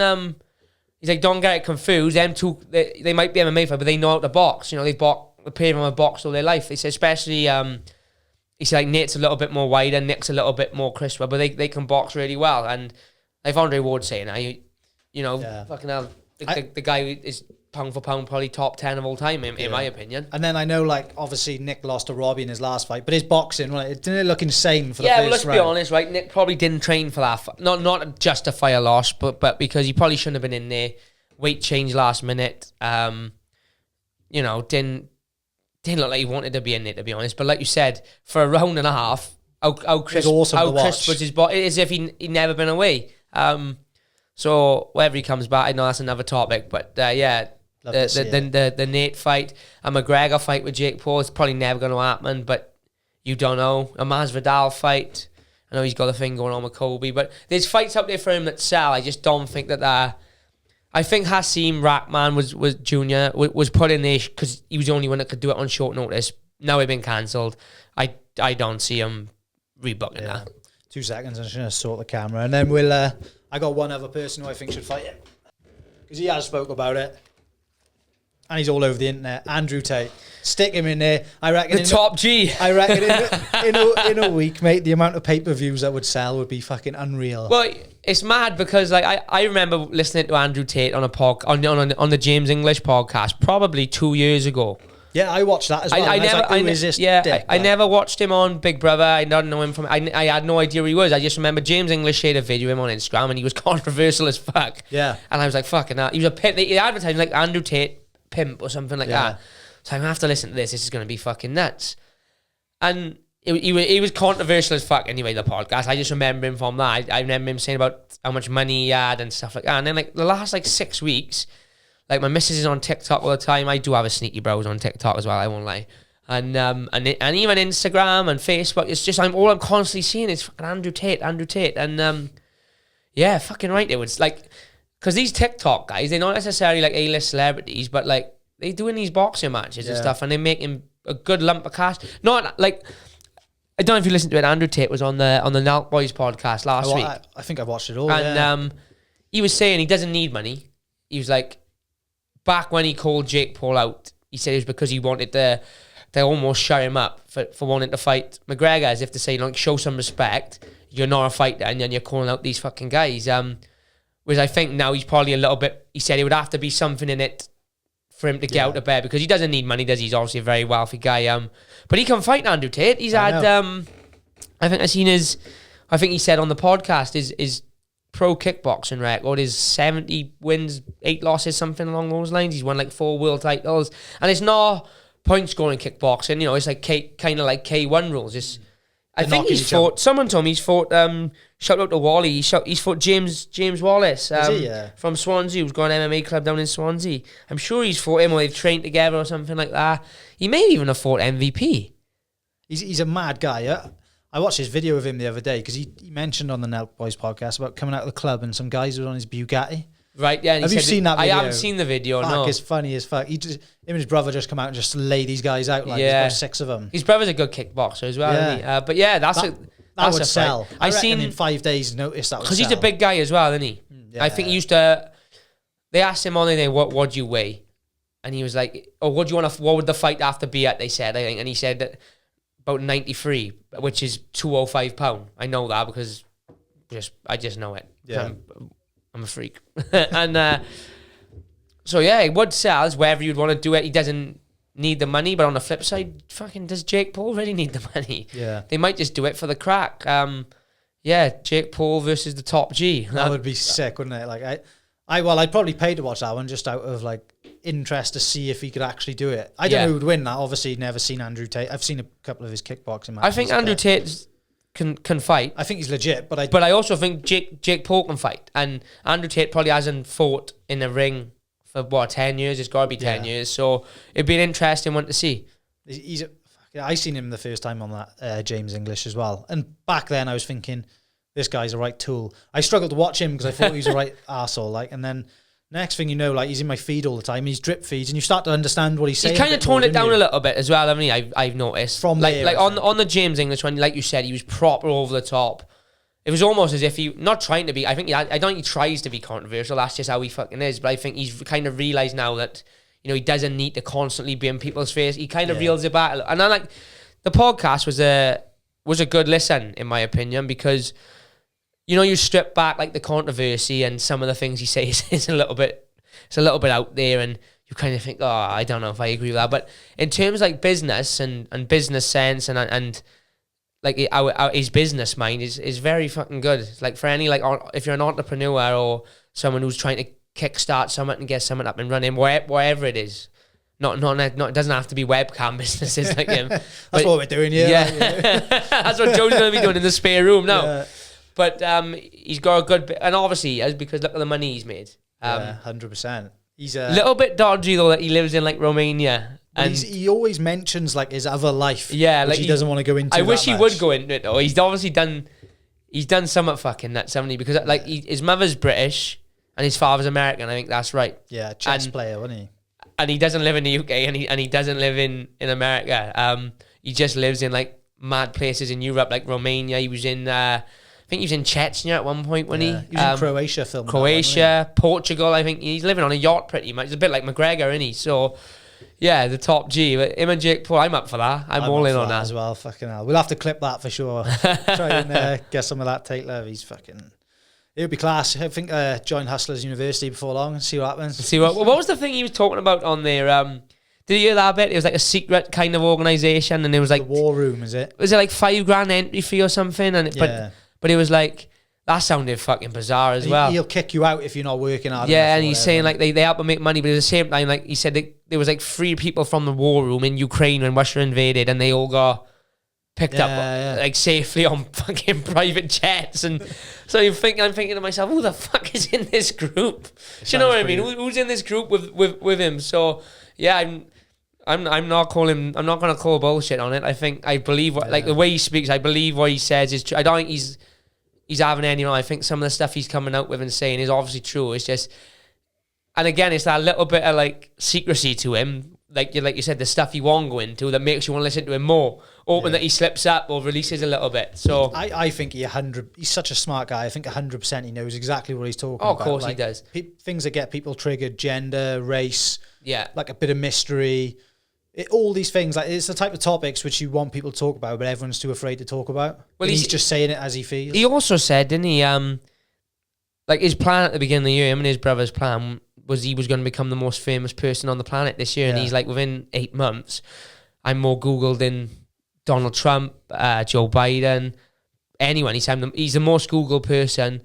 get it confused. Them two, they might be MMA fighters, but they know how to box. You know, the pair of them have boxed all their life. They said, especially, he said, like, Nate's a little bit more wider, Nick's a little bit more crisper, but they can box really well. And like Andre Ward saying, fucking hell, the guy is pound for pound probably top 10 of all time in my opinion. And then I know, like, obviously Nick lost to Robbie in his last fight, but his boxing, it didn't look insane for the first round. Yeah, let's be honest, right? Nick probably didn't train for that. Not to justify a loss, but because he probably shouldn't have been in there. Weight change last minute. Didn't look like he wanted to be in there, to be honest. But like you said, for a round and a half, how crisp was his body, as if he'd never been away. So wherever he comes back, I know that's another topic. But the Nate fight, a McGregor fight with Jake Paul, it's probably never going to happen. But you don't know. A Masvidal fight, I know he's got a thing going on with Kobe. But there's fights out there for him that sell. I just don't think that I think Hasim Rahman was junior, was put in there because he was the only one that could do it on short notice. Now he's been cancelled. I don't see him rebooking that. 2 seconds, I'm just going to sort the camera. And then we'll... I got one other person who I think should fight him. Because he has spoke about it. And he's all over the internet. Andrew Tate. Stick him in there. I reckon... The top G. I reckon in a week, mate, the amount of pay-per-views that would sell would be fucking unreal. Well, it's mad because like I remember listening to Andrew Tate on a on the James English podcast probably 2 years ago. Yeah, I watched that as well. I never watched him on Big Brother. I don't know him from... I had no idea who he was. I just remember James English shared a video of him on Instagram and he was controversial as fuck. Yeah. And I was like, fucking hell. He was a pimp. He advertised like Andrew Tate pimp or something like that. So I'm going to have to listen to this. This is going to be fucking nuts. And he was controversial as fuck anyway, the podcast. I just remember him from that. I remember him saying about how much money he had and stuff like that. And then like the last like 6 weeks... Like, my missus is on TikTok all the time. I do have a sneaky browse on TikTok as well, I won't lie. And even Instagram and Facebook, it's just, all I'm constantly seeing is fucking Andrew Tate. And, fucking right, it was like, because these TikTok guys, they're not necessarily like A-list celebrities, but like they doing these boxing matches and stuff, and they're making a good lump of cash. Not like, I don't know if you listened to it. Andrew Tate was on the Nalt Boys podcast last week. I think I watched it all. And he was saying he doesn't need money. He was like, back when he called Jake Paul out, he said it was because he wanted to almost shut him up for wanting to fight McGregor, as if to say, like, show some respect. You're not a fighter, and then you're calling out these fucking guys. Whereas I think now he's probably a little bit. He said it would have to be something in it for him to get out of bed, because he doesn't need money, does he? He's obviously a very wealthy guy. But he can fight Andrew Tate. He's had, I think he said on the podcast, his pro kickboxing record is 70 wins, 8 losses, something along those lines. He's won like 4 world titles. And it's not point scoring kickboxing, you know, it's like kind of like K1 rules. It's, I think he's fought, someone told me he's fought, shout out to Wally, he's fought James Wallace from Swansea, who's got an MMA club down in Swansea. I'm sure he's fought him, or they've trained together or something like that. He may even have fought MVP. He's a mad guy. I watched his video of him the other day, because he mentioned on the Nelt Boys podcast about coming out of the club and some guys were on his Bugatti. Right, yeah. And have you seen that video? I haven't seen the video, no. It's funny as fuck. Him and his brother just come out and just lay these guys out, like there's about 6 of them. His brother's a good kickboxer as well, isn't he? But yeah, that would sell. I reckon in 5 days notice that would sell. Because he's a big guy as well, isn't he? I think he used to... They asked him on the day, what do you weigh? And he was like, what would the fight have to be at, they said, I think. And he said that about 93, which is 205 pound. I know that because I just know it. Yeah. I'm a freak. And so yeah, it would sell wherever you'd want to do it. He doesn't need the money, but on the flip side, fucking does Jake Paul really need the money? Yeah. They might just do it for the crack. Jake Paul versus the top G. That would be sick, wouldn't it? Like I'd probably pay to watch that one just out of like interest to see if he could actually do it. I don't know who would win that. Obviously, never seen Andrew Tate. I've seen a couple of his kickboxing matches. I think Andrew Tate can fight. I think he's legit, but I also think Jake Paul can fight, and Andrew Tate probably hasn't fought in the ring for 10 years. It's got to be 10 years. So it'd be an interesting one to see. I seen him the first time on that James English as well, and back then I was thinking, this guy's a right tool. I struggled to watch him because I thought he was a right arsehole, like, and then next thing you know, like, he's in my feed all the time. He's drip feeds, and you start to understand what he's saying. He's kind of toned it down a little bit as well, haven't he? I've noticed. From like, there, like on the James English one, like you said, he was proper over the top. It was almost as if he, not trying to be, I don't think he tries to be controversial. That's just how he fucking is. But I think he's kind of realised now that, you know, he doesn't need to constantly be in people's face. He kind of reels it back a little. And I like, the podcast was a good listen, in my opinion, because, you know, you strip back like the controversy and some of the things he says is a little bit out there, and you kind of think, oh, I don't know if I agree with that. But in terms of like business and business sense and like his business mind is very fucking good. Like for any, like, if you're an entrepreneur or someone who's trying to kickstart something and get something up and running, wherever it is. Not it doesn't have to be webcam businesses like him. That's what we're doing here. Yeah. That's what Joe's going to be doing in the spare room now. Yeah. But he's got a good bit, and obviously he has, because look at the money he's made. 100%. He's a little bit dodgy though that he lives in like Romania, and he always mentions like his other life. Yeah, which like he doesn't want to go into. I wish he much. would go into it though. He's obviously done something fucking nuts, haven't he? Because like his mother's British and his father's American. I think that's right. Yeah, chess player, wasn't he? And he doesn't live in the UK, and he doesn't live in America. He just lives in like mad places in Europe, like Romania. He was in. I think he was in Chechnya at one point, wasn't he? He was in Croatia filming. Croatia, Portugal, I think. He's living on a yacht pretty much. It's a bit like McGregor, isn't he? So, yeah, the top G. But him and Jake Paul, I'm up for that. I'm all in on that as well. Fucking hell. We'll have to clip that for sure. Try and get some of that Tate love. He's fucking... It would be class. I think join Hustlers University before long and see what happens. What was the thing he was talking about on there? Did you hear that bit? It was like a secret kind of organisation, and it was like... The War Room, is it? Was it like $5,000 entry fee or something? And But it was like, that sounded fucking bizarre as well. He'll kick you out if you're not working hard. Yeah, and he's saying like they help him make money, but at the same time, like he said, there was like 3 people from the war room in Ukraine when Russia invaded, and they all got picked up like safely on fucking private jets. And so I'm thinking to myself, who the fuck is in this group? Do you know what I mean? Who's in this group with him? So yeah, I'm not going to call bullshit on it. I believe like the way he speaks, I believe what he says is true. I don't think he's he's having any. I think some of the stuff he's coming out with and saying is obviously true. It's just, and again, it's that little bit of like secrecy to him, like you said, the stuff he won't go into that makes you want to listen to him more. Hoping that he slips up or releases a little bit. So I think he's such a smart guy. I think 100% he knows exactly what he's talking about. Of course he does. Things that get people triggered: gender, race, like a bit of mystery. All these things, like it's the type of topics which you want people to talk about, but everyone's too afraid to talk about. Well, he's just saying it as he feels. He also said, didn't he? Like his plan at the beginning of the year, him and his brother's plan was he was going to become the most famous person on the planet this year, and he's like, within 8 months, I'm more Googled than Donald Trump, Joe Biden, anyone. He said he's the most Googled person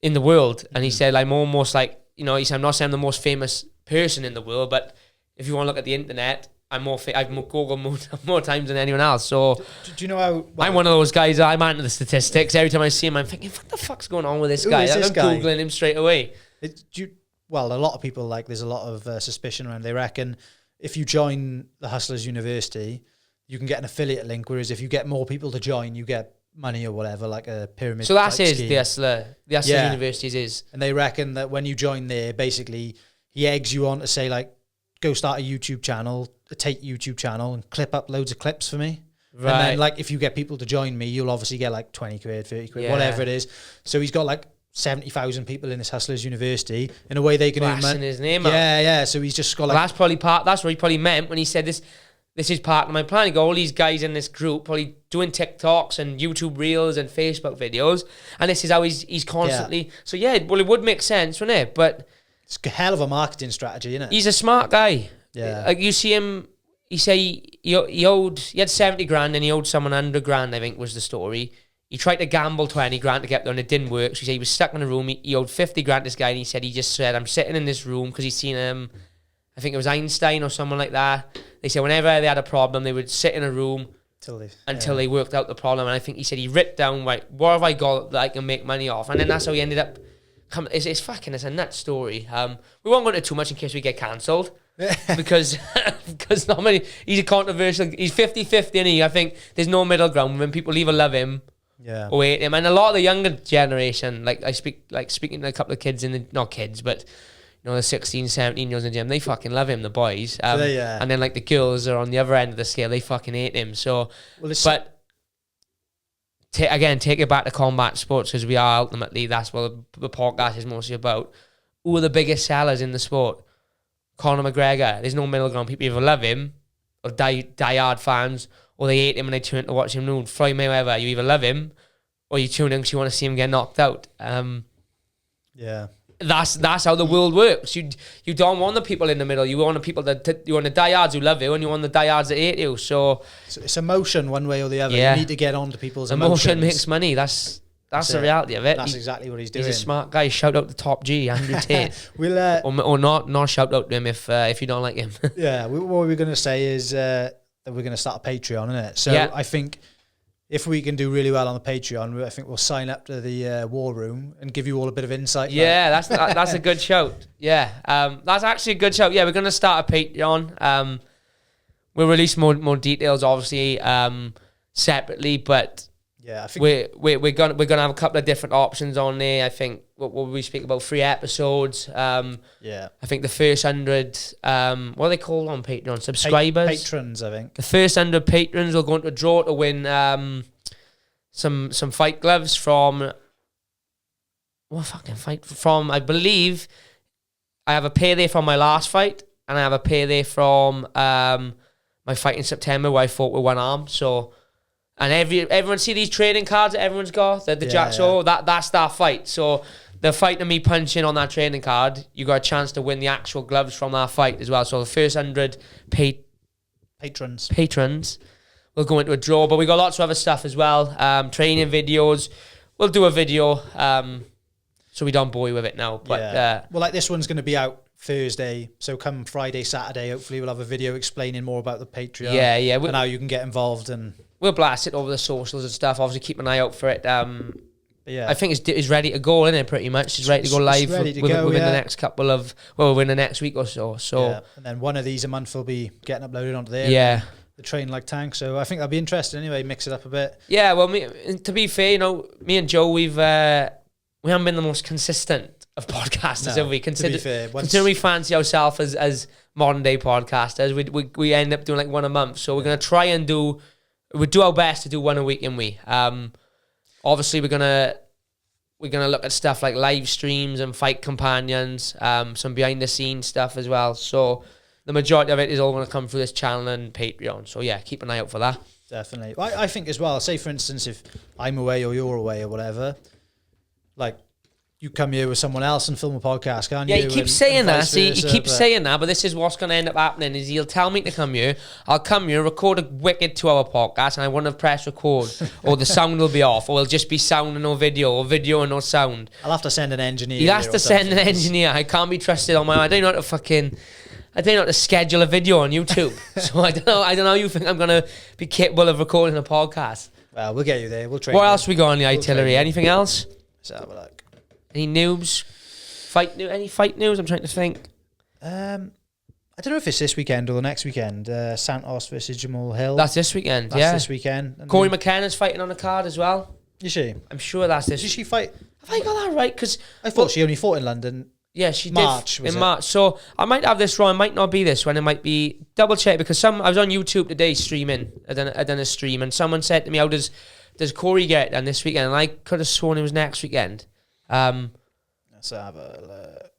in the world, and he said, I'm almost like, he said, I'm not saying I'm the most famous person in the world, but if you want to look at the internet, I've Googled more times than anyone else. So do you know how? I'm one of those guys. I'm into the statistics. Every time I see him, I'm thinking, what the fuck's going on with this guy? I'm Googling him straight away. A lot of people, there's a lot of suspicion around. They reckon if you join the Hustlers University, you can get an affiliate link, whereas if you get more people to join, you get money or whatever, like a pyramid. So that's scheme. the Hustler Universities is. And they reckon that when you join there, basically he eggs you on to say, like, go start a YouTube channel, a Tate YouTube channel, and clip up loads of clips for me. Right. And then, like, if you get people to join me, you'll obviously get like 20 quid, 30 quid, whatever it is. So he's got like 70,000 people in this Hustlers University. In a way, they can earn money. His name up. Yeah. So he's just got that's what he probably meant when he said this. This is part of my plan. He got all these guys in this group probably doing TikToks and YouTube Reels and Facebook videos, and this is how he's constantly. Yeah. So it would make sense, wouldn't it? But it's a hell of a marketing strategy, isn't it? He's a smart guy. Yeah. Like you see him, he had 70 grand and he owed someone 100 grand, I think was the story. He tried to gamble 20 grand to get there and it didn't work. So he said he was stuck in a room. He owed 50 grand to this guy, and he just said, I'm sitting in this room because he's seen him. I think it was Einstein or someone like that. They said whenever they had a problem, they would sit in a room until they worked out the problem. And I think he said he wrote down, right, what have I got that I can make money off? And then that's how he ended up. It's a nut story. We won't go into too much in case we get cancelled. because not many. He's a controversial. He's 50-50, and I think there's no middle ground. When people either love him, or hate him, and a lot of the younger generation, speaking to a couple of kids not kids, but the 16, 17 years in the gym, they fucking love him, the boys. And then like the girls are on the other end of the scale, they fucking hate him. So, take it back to combat sports, because we are ultimately, that's what the podcast is mostly about. Who are the biggest sellers in the sport? Conor McGregor. There's no middle ground. People either love him or die-hard fans, or they hate him and they tune in to watch him. No, Floyd Mayweather, you either love him or you tune in because you want to see him get knocked out. That's how the world works. You don't want the people in the middle. You want the people you want the diehards who love you, and you want the diehards that hate you. So it's emotion one way or the other. You need to get on to people's emotions. Emotion makes money. That's the reality of it. That's exactly what he's doing. He's a smart guy. Shout out to Top G, Andrew Tate. or not shout out to him if you don't like him. What we're going to say is that we're going to start a Patreon, isn't it? So I think if we can do really well on the Patreon, I think we'll sign up to the War Room and give you all a bit of insight. Yeah, that's a good shout. Yeah, that's actually a good shout. Yeah, we're going to start a Patreon. We'll release more details, obviously, separately, but yeah, I think we're gonna have a couple of different options on there. I think we speak about 3 episodes. I think the first 100, what are they called on Patreon? Subscribers, patrons. I think the first 100 patrons will go into a draw to win some fight gloves from. I believe I have a pair there from my last fight, and I have a pair there from my fight in September where I fought with one arm. So. And everyone see these trading cards that everyone's got, the Jack Soul, that's that fight. So the fight of me punching on that trading card, you got a chance to win the actual gloves from that fight as well. So the first 100 patrons will go into a draw. But we got lots of other stuff as well. Training videos. We'll do a video, so we don't bore you with it now. But like this one's going to be out Thursday, so come Friday, Saturday, hopefully we'll have a video explaining more about the Patreon. And how you can get involved, and we'll blast it over the socials and stuff. Obviously, keep an eye out for it. I think it's ready to go, isn't it? Pretty much, it's ready to go live within the next couple of within the next week or so. So and then one of these a month will be getting uploaded onto there. train like tanks. So I think that'll be interesting anyway. Mix it up a bit. Yeah, well, to be fair, me and Joe, we haven't been the most consistent of podcasters, have we? To be fair, considering we fancy ourselves as modern day podcasters, we end up doing like one a month. So we're gonna try and do our best to do one a week, and obviously we're gonna look at stuff like live streams and fight companions, some behind the scenes stuff as well. So the majority of it is all going to come through this channel and Patreon. So yeah, keep an eye out for that. Definitely. I think as well, say for instance, if I'm away or you're away or whatever, like you come here with someone else and film a podcast, can't you? Yeah, you keep saying that. See, you keep saying that, but this is what's going to end up happening is he'll tell me to come here. I'll come here, record a wicked 2-hour podcast, and I won't have pressed record, or the sound will be off, or it'll just be sound and no video, or video and no sound. I'll have to send an engineer. You'll have to send an engineer. I can't be trusted on my own. I don't know how to schedule a video on YouTube. So I don't know how you think I'm going to be capable of recording a podcast. Well, we'll get you there. We'll train. What else we got on the itinerary? Anything else? Let's have a look. Any news? Any fight news? I'm trying to think. I don't know if it's this weekend or the next weekend. Santos versus Jamal Hill. That's this weekend, That's this weekend. And Corey McKenna's fighting on the card as well. Is she? I'm sure that's this. Did she fight? Have I got that right? Because I thought she only fought in London. Yeah, she March, did in March. So I might have this wrong. It might not be this one. It might be double check because I was on YouTube today streaming. I done a stream and someone said to me, "How does Corey get done this weekend?" And I could have sworn it was next weekend. Let's have a look.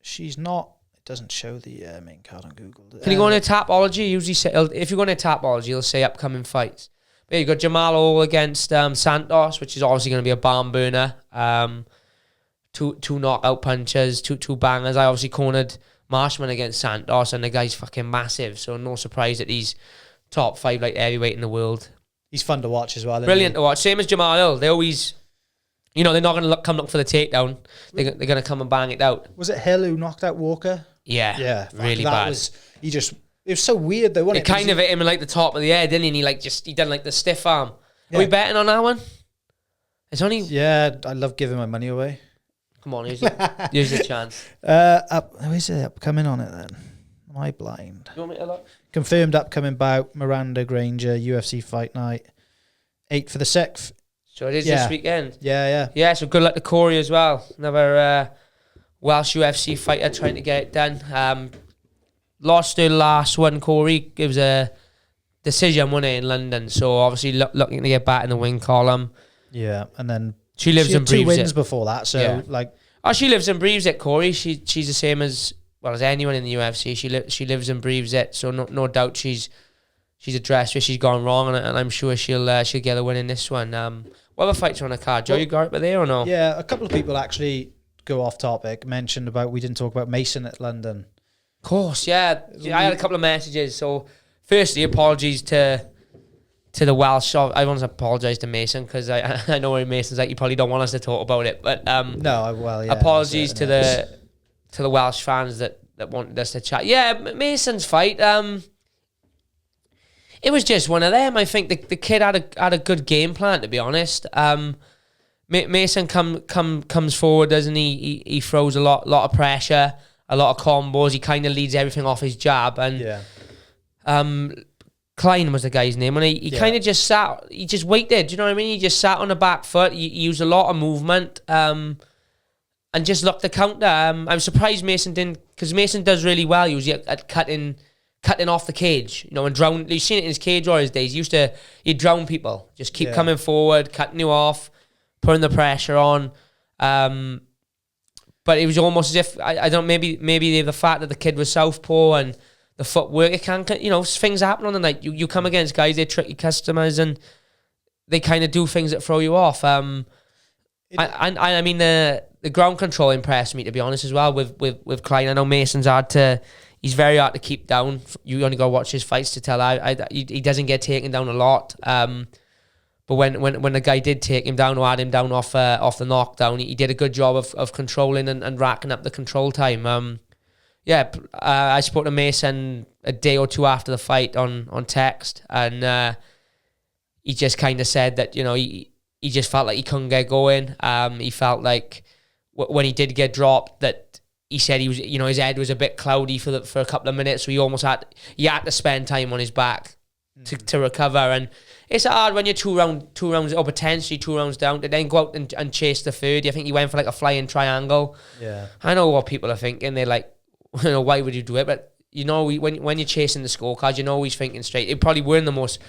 She's not. It doesn't show the main card on Google. Can you go on to Tapology? Usually say if you go on to Tapology, it'll say upcoming fights. But yeah, you got Jamal Hill against Santos, which is obviously going to be a barn burner. Two knockout punches, two bangers. I obviously cornered Marshman against Santos, and the guy's fucking massive. So no surprise that he's top 5 like heavyweight in the world. He's fun to watch as well. Brilliant to watch. Same as Jamal Hill. They always, they're not going to come look for the takedown. They're going to come and bang it out. Was it Hill who knocked out Walker? Yeah, really bad. It was so weird though, wasn't it? It kind of hit him in like the top of the head, didn't he? And he done like the stiff arm. Yeah. Are we betting on that one? It's only... Yeah, I love giving my money away. Come on, use the chance. Who is it upcoming on it then? Am I blind? You want me to look? Confirmed upcoming bout, Miranda Granger, UFC Fight Night. 8 for the 6th. So it is this weekend? Yeah. Yeah, so good luck to Corey as well. Another Welsh UFC fighter trying to get it done. Lost her last one, Corey. It was a decision, wasn't it, in London. So obviously looking to get back in the win column. Yeah, and then... She lives and breathes it. 2 wins before that, so she lives and breathes it, Corey. She's the same as anyone in the UFC. She lives and breathes it. So no doubt she's addressed where she's gone wrong, and I'm sure she'll get a win in this one. What other fights are on the card? Joe, you got it there or no? Yeah, a couple of people actually go off topic. Mentioned about we didn't talk about Mason at London. Of course, yeah. I had a couple of messages. So firstly, apologies to the Welsh. I want to apologise to Mason because I know where Mason's like. You probably don't want us to talk about it, but apologies to the Welsh fans that wanted us to chat. Yeah, Mason's fight. It was just one of them. I think the kid had a good game plan, to be honest. Mason comes forward, doesn't he? He throws a lot of pressure, a lot of combos. He kind of leads everything off his jab, and Klein was the guy's name, and he kind of just sat. He just waited. Do you know what I mean? He just sat on the back foot. He used a lot of movement, and just looked the counter. I'm surprised Mason didn't, because Mason does really well. He was at cutting off the cage, and drown. You've seen it in his Cage Warriors days. He'd drown people, just keep coming forward, cutting you off, putting the pressure on. But it was almost as if I don't. Maybe the fact that the kid was southpaw and the footwork, it can, things happen on the night. You come against guys, they're tricky customers, and they kind of do things that throw you off. I mean, the ground control impressed me, to be honest, as well, with Klein. I know Mason's he's very hard to keep down. You only got to watch his fights to tell. He doesn't get taken down a lot. But when the guy did take him down or had him down off the knockdown, he did a good job of controlling and racking up the control time. I spoke to Mason a day or two after the fight on text, and he just kind of said that he just felt like he couldn't get going. He felt like when he did get dropped, that he said he was his head was a bit cloudy for a couple of minutes, so he had to spend time on his back to recover. And it's hard when you're two rounds or potentially 2 rounds down to then go out and chase the third. I think he went for like a flying triangle. Yeah. I know what people are thinking. They're like, why would you do it? But when you're chasing the scorecard, he's thinking straight. It probably weren't the most.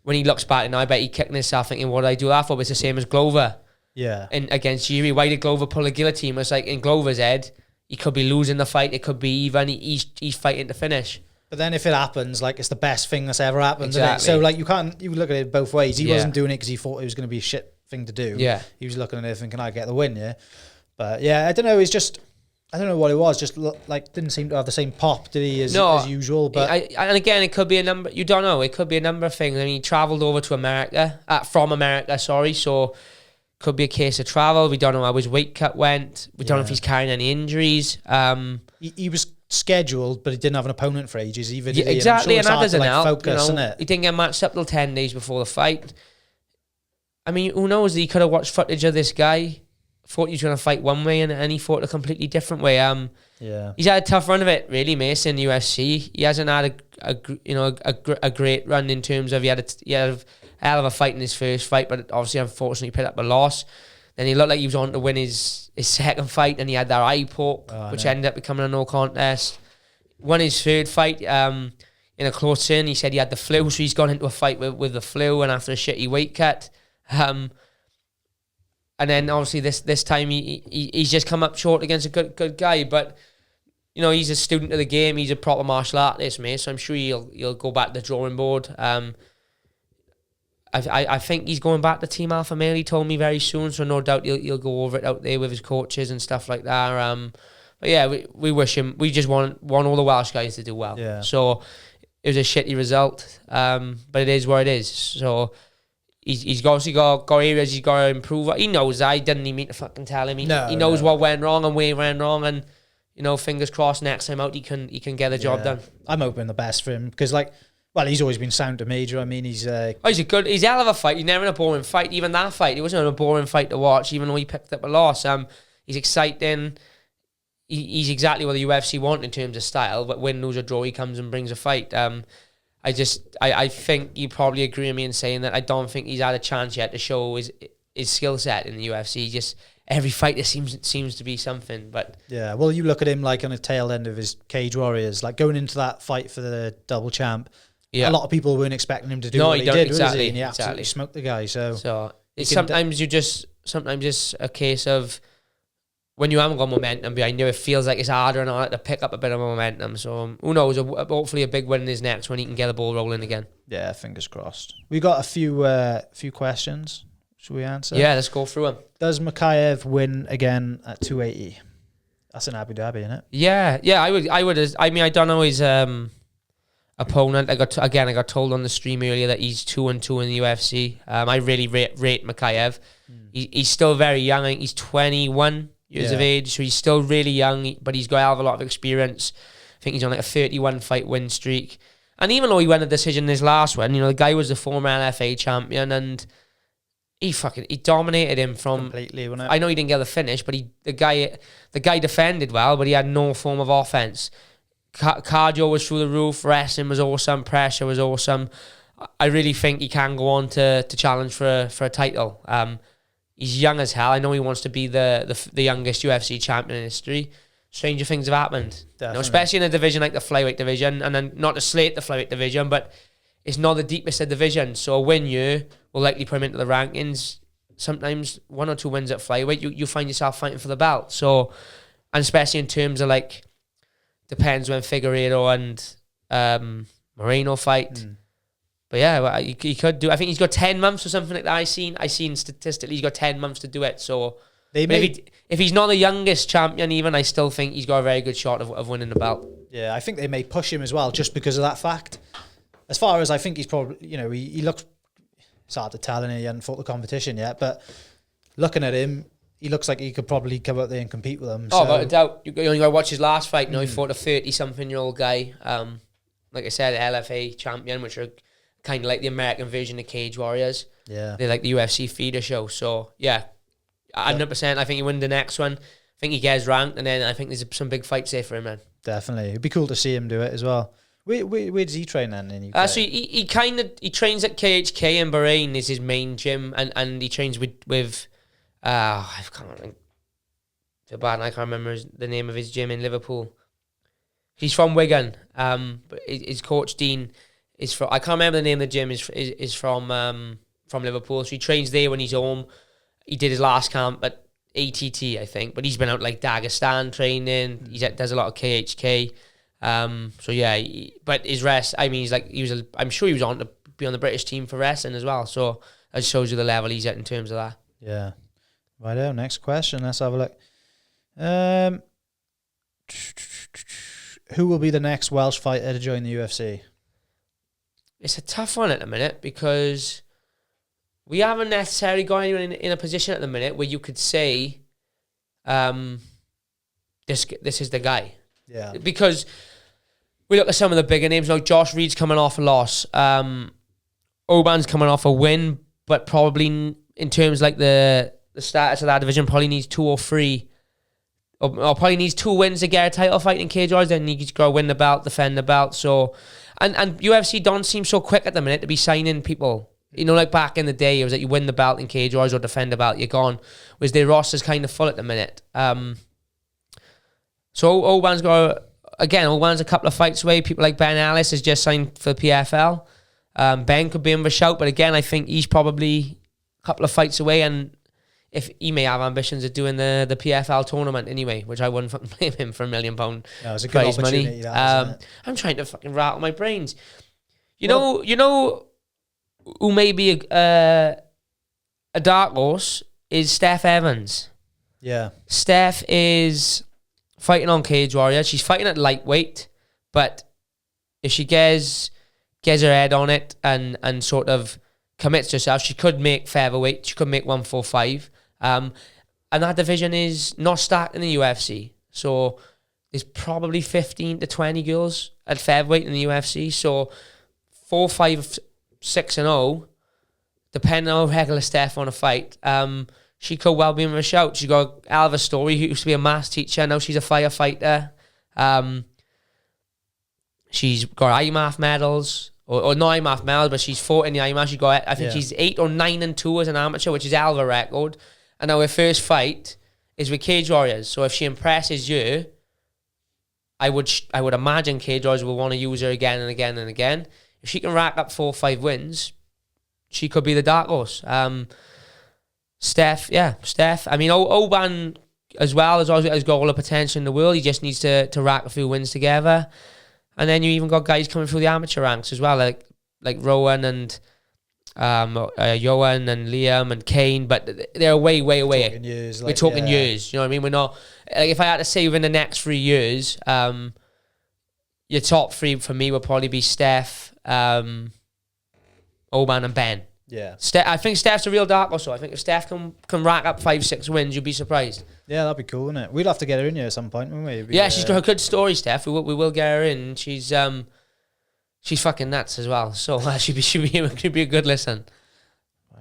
When he looks back, and I bet he kicking himself thinking, what did I do that for? But it's the same as Glover. Yeah. And against Jiri, why did Glover pull a guillotine? It's like in Glover's head, he could be losing the fight. It could be even. He's fighting to finish. But then if it happens, like, it's the best thing that's ever happened. Exactly. Isn't it? So, like, you look at it both ways. He wasn't doing it because he thought it was going to be a shit thing to do. Yeah. He was looking at it thinking, I get the win, yeah? But, yeah, I don't know. It's just, I don't know what it was. Just, didn't seem to have the same pop, did he, as usual? But and again, it could be a number, you don't know. It could be a number of things. I mean, he travelled over to America, from America, sorry. So, could be a case of travel. We don't know how his weight cut went. We don't know if he's carrying any injuries. He was scheduled, but he didn't have an opponent for ages either. Did exactly, he? and that doesn't help. Focus, isn't it? He didn't get matched up till 10 days before the fight. I mean, who knows? He could have watched footage of this guy, thought he was going to fight one way, and he fought a completely different way. He's had a tough run of it, really, Mason. UFC. He hasn't had a great run in terms of he had a hell of a fight in his first fight, but obviously, unfortunately, picked up a loss. Then he looked like he was on to win his second fight, and he had that eye poke, which ended up becoming a no contest. Won his third fight in a close in. He said he had the flu, so he's gone into a fight with the flu and after a shitty weight cut. And then obviously this time he's just come up short against a good guy, but he's a student of the game. He's a proper martial artist, mate. So I'm sure he'll go back to the drawing board. I think he's going back to Team Alpha Male. He told me very soon, so no doubt he'll go over it out there with his coaches and stuff like that. But yeah, we wish him. We just want all the Welsh guys to do well. Yeah. So it was a shitty result, but it is what it is. So he's obviously got areas he's got to improve. He knows that. He didn't even mean to fucking tell him. He knows what went wrong and where he went wrong, and fingers crossed next time out he can get the job done. I'm hoping the best for him because he's always been sound to Major. I mean, he's he's a hell of a fight. He's never in a boring fight. Even that fight, it wasn't a boring fight to watch, even though he picked up a loss. He's exciting. He's exactly what the UFC want in terms of style, but win, lose or draw, he comes and brings a fight. I think you probably agree with me in saying that I don't think he's had a chance yet to show his skill set in the UFC. Just every fight there seems to be something. But yeah, well, you look at him like on the tail end of his Cage Warriors, like going into that fight for the double champ. Yeah. A lot of people weren't expecting him to do what he did, exactly, was he? And he absolutely smoked the guy. So it's sometimes it's a case of when you haven't got momentum behind you, it feels like it's harder and harder to pick up a bit of momentum. So who knows? Hopefully a big win in his next when he can get the ball rolling again. Yeah, fingers crossed. We got a few questions. Should we answer? Yeah, let's go through them. Does Makayev win again at 280? That's an Abu Dhabi, isn't it? Yeah. I would. I mean, I don't know his opponent. I got told on the stream earlier that he's 2-2 in the UFC. I really rate Makayev. He's still very young. I think he's 21 years of age, so he's still really young, but he's got a hell of a lot of experience. I think he's on like a 31 fight win streak. And even though he won a decision in his last one, the guy was the former LFA champion, and he dominated him from completely, wasn't it? I know he didn't get the finish, but the guy defended well, but he had no form of offense. Cardio was through the roof, wrestling was awesome, pressure was awesome. I really think he can go on to challenge for a title. He's young as hell. I know he wants to be the youngest UFC champion in history. Stranger things have happened, especially in a division like the flyweight division, and then not to slate the flyweight division, but it's not the deepest of divisions. So a win year will likely put him into the rankings. Sometimes 1 or 2 wins at flyweight, you find yourself fighting for the belt. So, and especially in terms of depends when Figueiredo and Moreno fight. But yeah, he could do. I think he's got 10 months or something like that. I seen statistically he's got 10 months to do it. So if he's not the youngest champion, even I still think he's got a very good shot of winning the belt. Yeah, I think they may push him as well just because of that fact. As far as I think he's probably, he looks. It's hard to tell, and he hasn't fought the competition yet. But looking at him, he looks like he could probably come out there and compete with them. Oh, without a doubt. You only got to watch his last fight. He fought a 30-something-year-old guy. Like I said, LFA champion, which are kind of like the American version of Cage Warriors. Yeah. They're like the UFC feeder show. So, yeah, 100%. I think he win the next one. I think he gets ranked, and then I think there's some big fights there for him, man. Definitely. It'd be cool to see him do it as well. Where does he train then in UK? So he trains at KHK in Bahrain is his main gym, and he trains with I can't remember the name of his gym in Liverpool. He's from Wigan. But his coach Dean is from, I can't remember the name of the gym, is from Liverpool. So he trains there when he's home. He did his last camp at ATT, I think, but he's been out like Dagestan training. He does a lot of KHK. So yeah, but his rest, I mean, I'm sure he was on to be on the British team for wrestling as well. So that shows you the level he's at in terms of that. Yeah. Righto, next question. Let's have a look. Who will be the next Welsh fighter to join the UFC? It's a tough one at the minute because we haven't necessarily got anyone in a position at the minute where you could say, this is the guy. Yeah. Because we look at some of the bigger names, like Josh Reed's coming off a loss. Oban's coming off a win, but probably in terms like the status of that division, probably needs 2 or 3. Or probably needs 2 wins to get a title fight in Cage Warriors, then he's got to win the belt, defend the belt. So, and UFC don't seem so quick at the minute to be signing people. You know, like back in the day, it was that you win the belt in Cage Warriors or defend the belt, you're gone. Whereas their roster's kind of full at the minute. So Oban's a couple of fights away. People like Ben Ellis has just signed for the PFL. Ben could be in for a shout, but again, I think he's probably a couple of fights away, and if he may have ambitions of doing the PFL tournament anyway, which I wouldn't fucking blame him for £1 million Yeah, it's a good opportunity. Money. That, isn't it? I'm trying to fucking rattle my brains. You know who may be a dark horse is Steph Evans. Yeah. Steph is fighting on Cage Warrior. She's fighting at lightweight, but if she gets her head on it and sort of commits herself, she could make featherweight. She could make 145. And that division is not stacked in the UFC. So there's probably 15 to 20 girls at featherweight in the UFC. So 4, 5, 6-0, depending on how regular Steph want to fight, she could well be in a shout. She's got Alva Story, who used to be a maths teacher. Now she's a firefighter. She's got IMAF medals. Or not IMAF medals, but she's fought in the IMAF. She got, I think she's 8 or 9-2 as an amateur, which is Alva record. And now her first fight is with Cage Warriors. So if she impresses you, I would imagine Cage Warriors will want to use her again and again and again. If she can rack up 4 or 5 wins, she could be the dark horse. Steph. I mean, Oban as well has got all the potential in the world. He just needs to rack a few wins together. And then you even got guys coming through the amateur ranks as well, like Rowan and Johan and Liam and Kane, but they're way away. We're talking years. You know what I mean? We're not, like, if I had to say within the next 3 years, your top 3 for me would probably be Steph, Oban and Ben. Yeah. I think Steph's a real dark horse. I think if Steph can rack up 5-6 wins, you'd be surprised. Yeah, that'd be cool, wouldn't it? We'd have to get her in here at some point, wouldn't we? Yeah, she's got a good story, Steph. We will get her in. She's fucking nuts as well. So she'd be a good listen.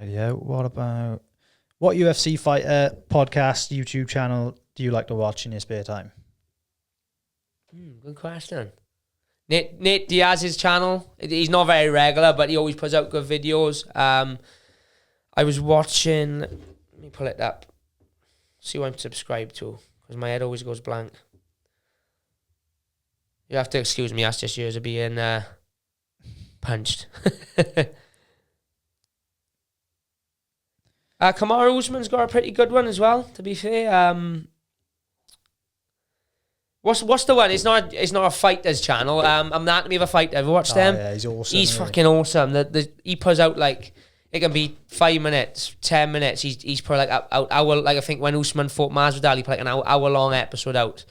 Yeah. What UFC fighter podcast YouTube channel do you like to watch in your spare time? Good question. Nate Diaz's channel. He's not very regular, but he always puts out good videos. I was watching. Let me pull it up. See what I'm subscribed to, because my head always goes blank. You have to excuse me. That's just years of being punched. Kamaru Usman's got a pretty good one as well, to be fair. What's the one? It's not a fighter's channel. Anatomy of a Fighter. Have you watched them? Yeah, he's awesome. He's fucking awesome. He puts out like, it can be 5 minutes, 10 minutes. He's put like hour. Like I think when Usman fought Masvidal, he put like an hour long episode out.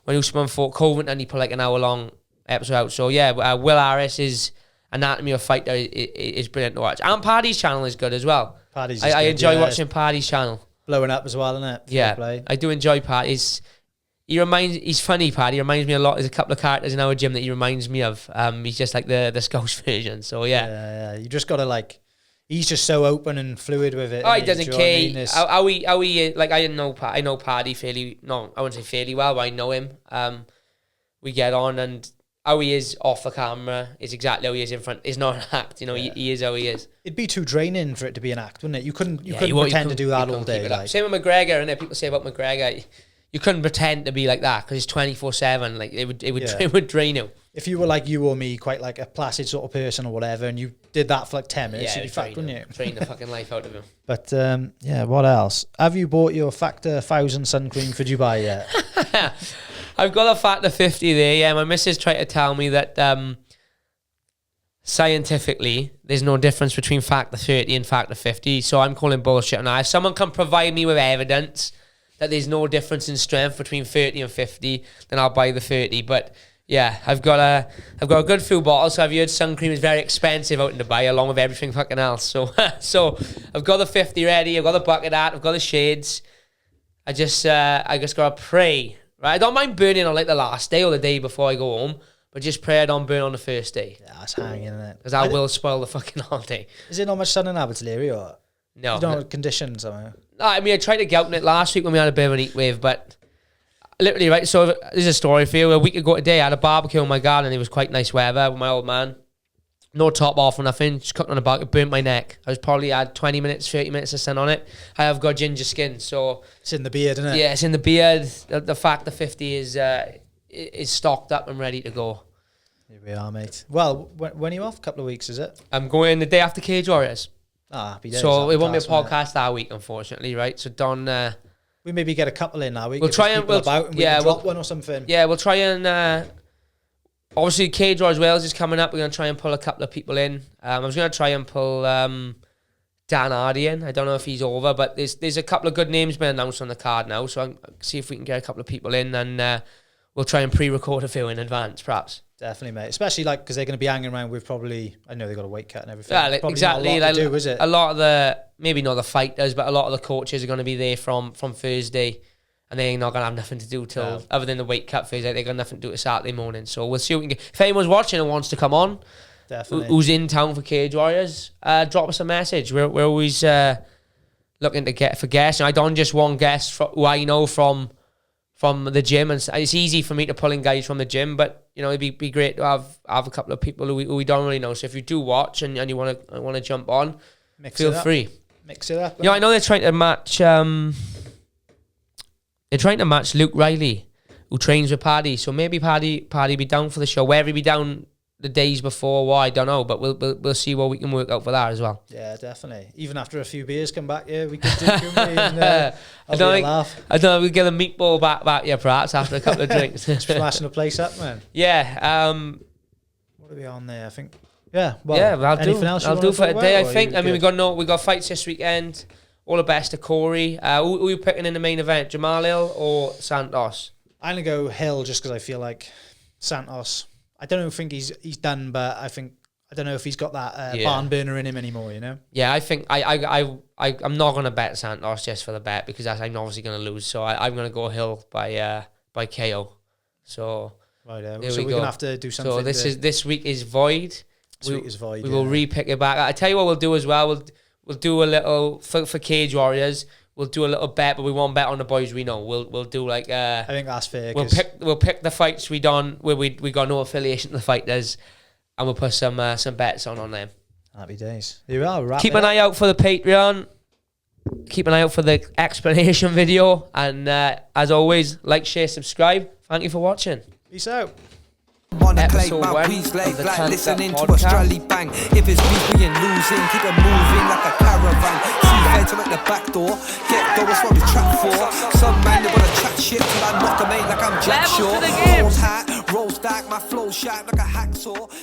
When Usman fought Covington, he put like an hour long episode out. So yeah, Will Harris's Anatomy of a Fighter is brilliant to watch. And Paddy's channel is good as well. I enjoy watching Paddy's channel. Blowing up as well, isn't it? Yeah, I do enjoy Paddy's. He's funny, Paddy. He reminds me a lot. There's a couple of characters in our gym that he reminds me of. He's just like the Scouse version. So yeah. You just gotta like. He's just so open and fluid with it. Oh, he doesn't care. How he like, I know Paddy fairly. No, I wouldn't say fairly well, but I know him. We get on, and how he is off the camera is exactly how he is in front. It's not an act, you know. He is how he is. It'd be too draining for it to be an act, wouldn't it? You couldn't pretend to do that all day. Like. Same with McGregor, and people say about McGregor, you couldn't pretend to be like that because it's 24/7. Like it would drain you. If you were like you or me, quite like a placid sort of person or whatever, and you did that for like 10 minutes, you'd be fucked, wouldn't you? Drain the fucking life out of him. But what else? Have you bought your Factor 1000 sun cream for Dubai yet? I've got a Factor 50 there. Yeah, my missus tried to tell me that scientifically there's no difference between Factor 30 and Factor 50. So I'm calling bullshit now. If someone can provide me with evidence that there's no difference in strength between 30 and 50, then I'll buy the 30. But yeah, I've got a good few bottles. So I've heard sun cream is very expensive out in Dubai, along with everything fucking else. So I've got the 50 ready. I've got the bucket hat. I've got the shades. I just gotta pray. Right, I don't mind burning on like the last day or the day before I go home, but just pray I don't burn on the first day. Yeah, that's hanging, isn't it? Because I will spoil the fucking holiday. Is it not much sun in Abbotsleary or? No. You don't have conditions somehow? No, I mean, I tried to get out in it last week when we had a bit of an heat wave, but literally, right, so there's a story for you. A week ago today, I had a barbecue in my garden. It was quite nice weather with my old man. No top off or nothing. Just cooked on the back. It burnt my neck. I was probably had 20 minutes, 30 minutes of sun on it. I have got ginger skin, so... It's in the beard, isn't it? Yeah, it's in the beard. The Factor 50 is stocked up and ready to go. Here we are, mate. Well, when are you off? A couple of weeks, is it? I'm going the day after Cage Warriors. Happy days. So it won't be a podcast that week, unfortunately, right? So Don... we maybe get a couple in that week. We'll try and... we can drop one or something. Yeah, we'll try and... obviously, Cage Warriors Wales is coming up. We're going to try and pull a couple of people in. I was going to try and pull Dan Hardy in. I don't know if he's over, but there's a couple of good names been announced on the card now. So I'll see if we can get a couple of people in, and we'll try and pre-record a few in advance, perhaps. Definitely, mate. Especially like because they're going to be hanging around with probably. I know they got a weight cut and everything. Yeah, exactly. Not a lot to do, is it? A lot of the maybe not the fighters, but a lot of the coaches are going to be there from Thursday. And they're not going to have nothing to do till, other than the weight cut phase, they've got nothing to do till Saturday morning. So we'll see what we can get. If anyone's watching and wants to come on, definitely, who's in town for Cage Warriors, drop us a message. We're always looking to get for guests. And I don't just want guests who I know from the gym. And it's easy for me to pull in guys from the gym, but you know it'd be great to have a couple of people who we don't really know. So if you do watch and you want to jump on, feel free. Mix it up. You know, I know they're trying to match. They're trying to match Luke Riley, who trains with Paddy. So maybe Paddy be down for the show. Whether he be down the days before, I don't know. But we'll see what we can work out for that as well. Yeah, definitely. Even after a few beers come back, we could do and, I don't know. We'll get a meatball back here perhaps after a couple of drinks. Smashing the place up, man. Yeah. What are we on there? I think. Yeah. Well. Yeah. I'll do for today. I think. I mean, we got fights this weekend. All the best to Corey. Who are you picking in the main event? Jamal Hill or Santos? I'm going to go Hill just because I feel like Santos, I don't think he's done, but I don't know if he's got that barn burner in him anymore, you know? Yeah, I think I'm not going to bet Santos just for the bet because I'm obviously going to lose. So I'm going to go Hill by KO. So right, so we're going to have to do something. So this week is void. This week is void. We will re-pick it back. I tell you what we'll do as well. We'll do a little for Cage Warriors. We'll do a little bet, but we won't bet on the boys we know. We'll do like I think that's fair. We'll pick the fights we done where we got no affiliation to the fighters, and we'll put some bets on them. Happy days. Here we are. Keep an eye out for the Patreon. Keep an eye out for the explanation video, and as always, like, share, subscribe. Thank you for watching. Peace out. Wanna play my piece like listening to a strally bang. If it's beef we ain't losing, keep it moving like a caravan. See feds at the back door, get go, that's what we trap for. Some man they wanna chat shit till I knock them ain't like I'm Jack Shaw. Rolls hat, rolls back, my flow sharp like a hacksaw.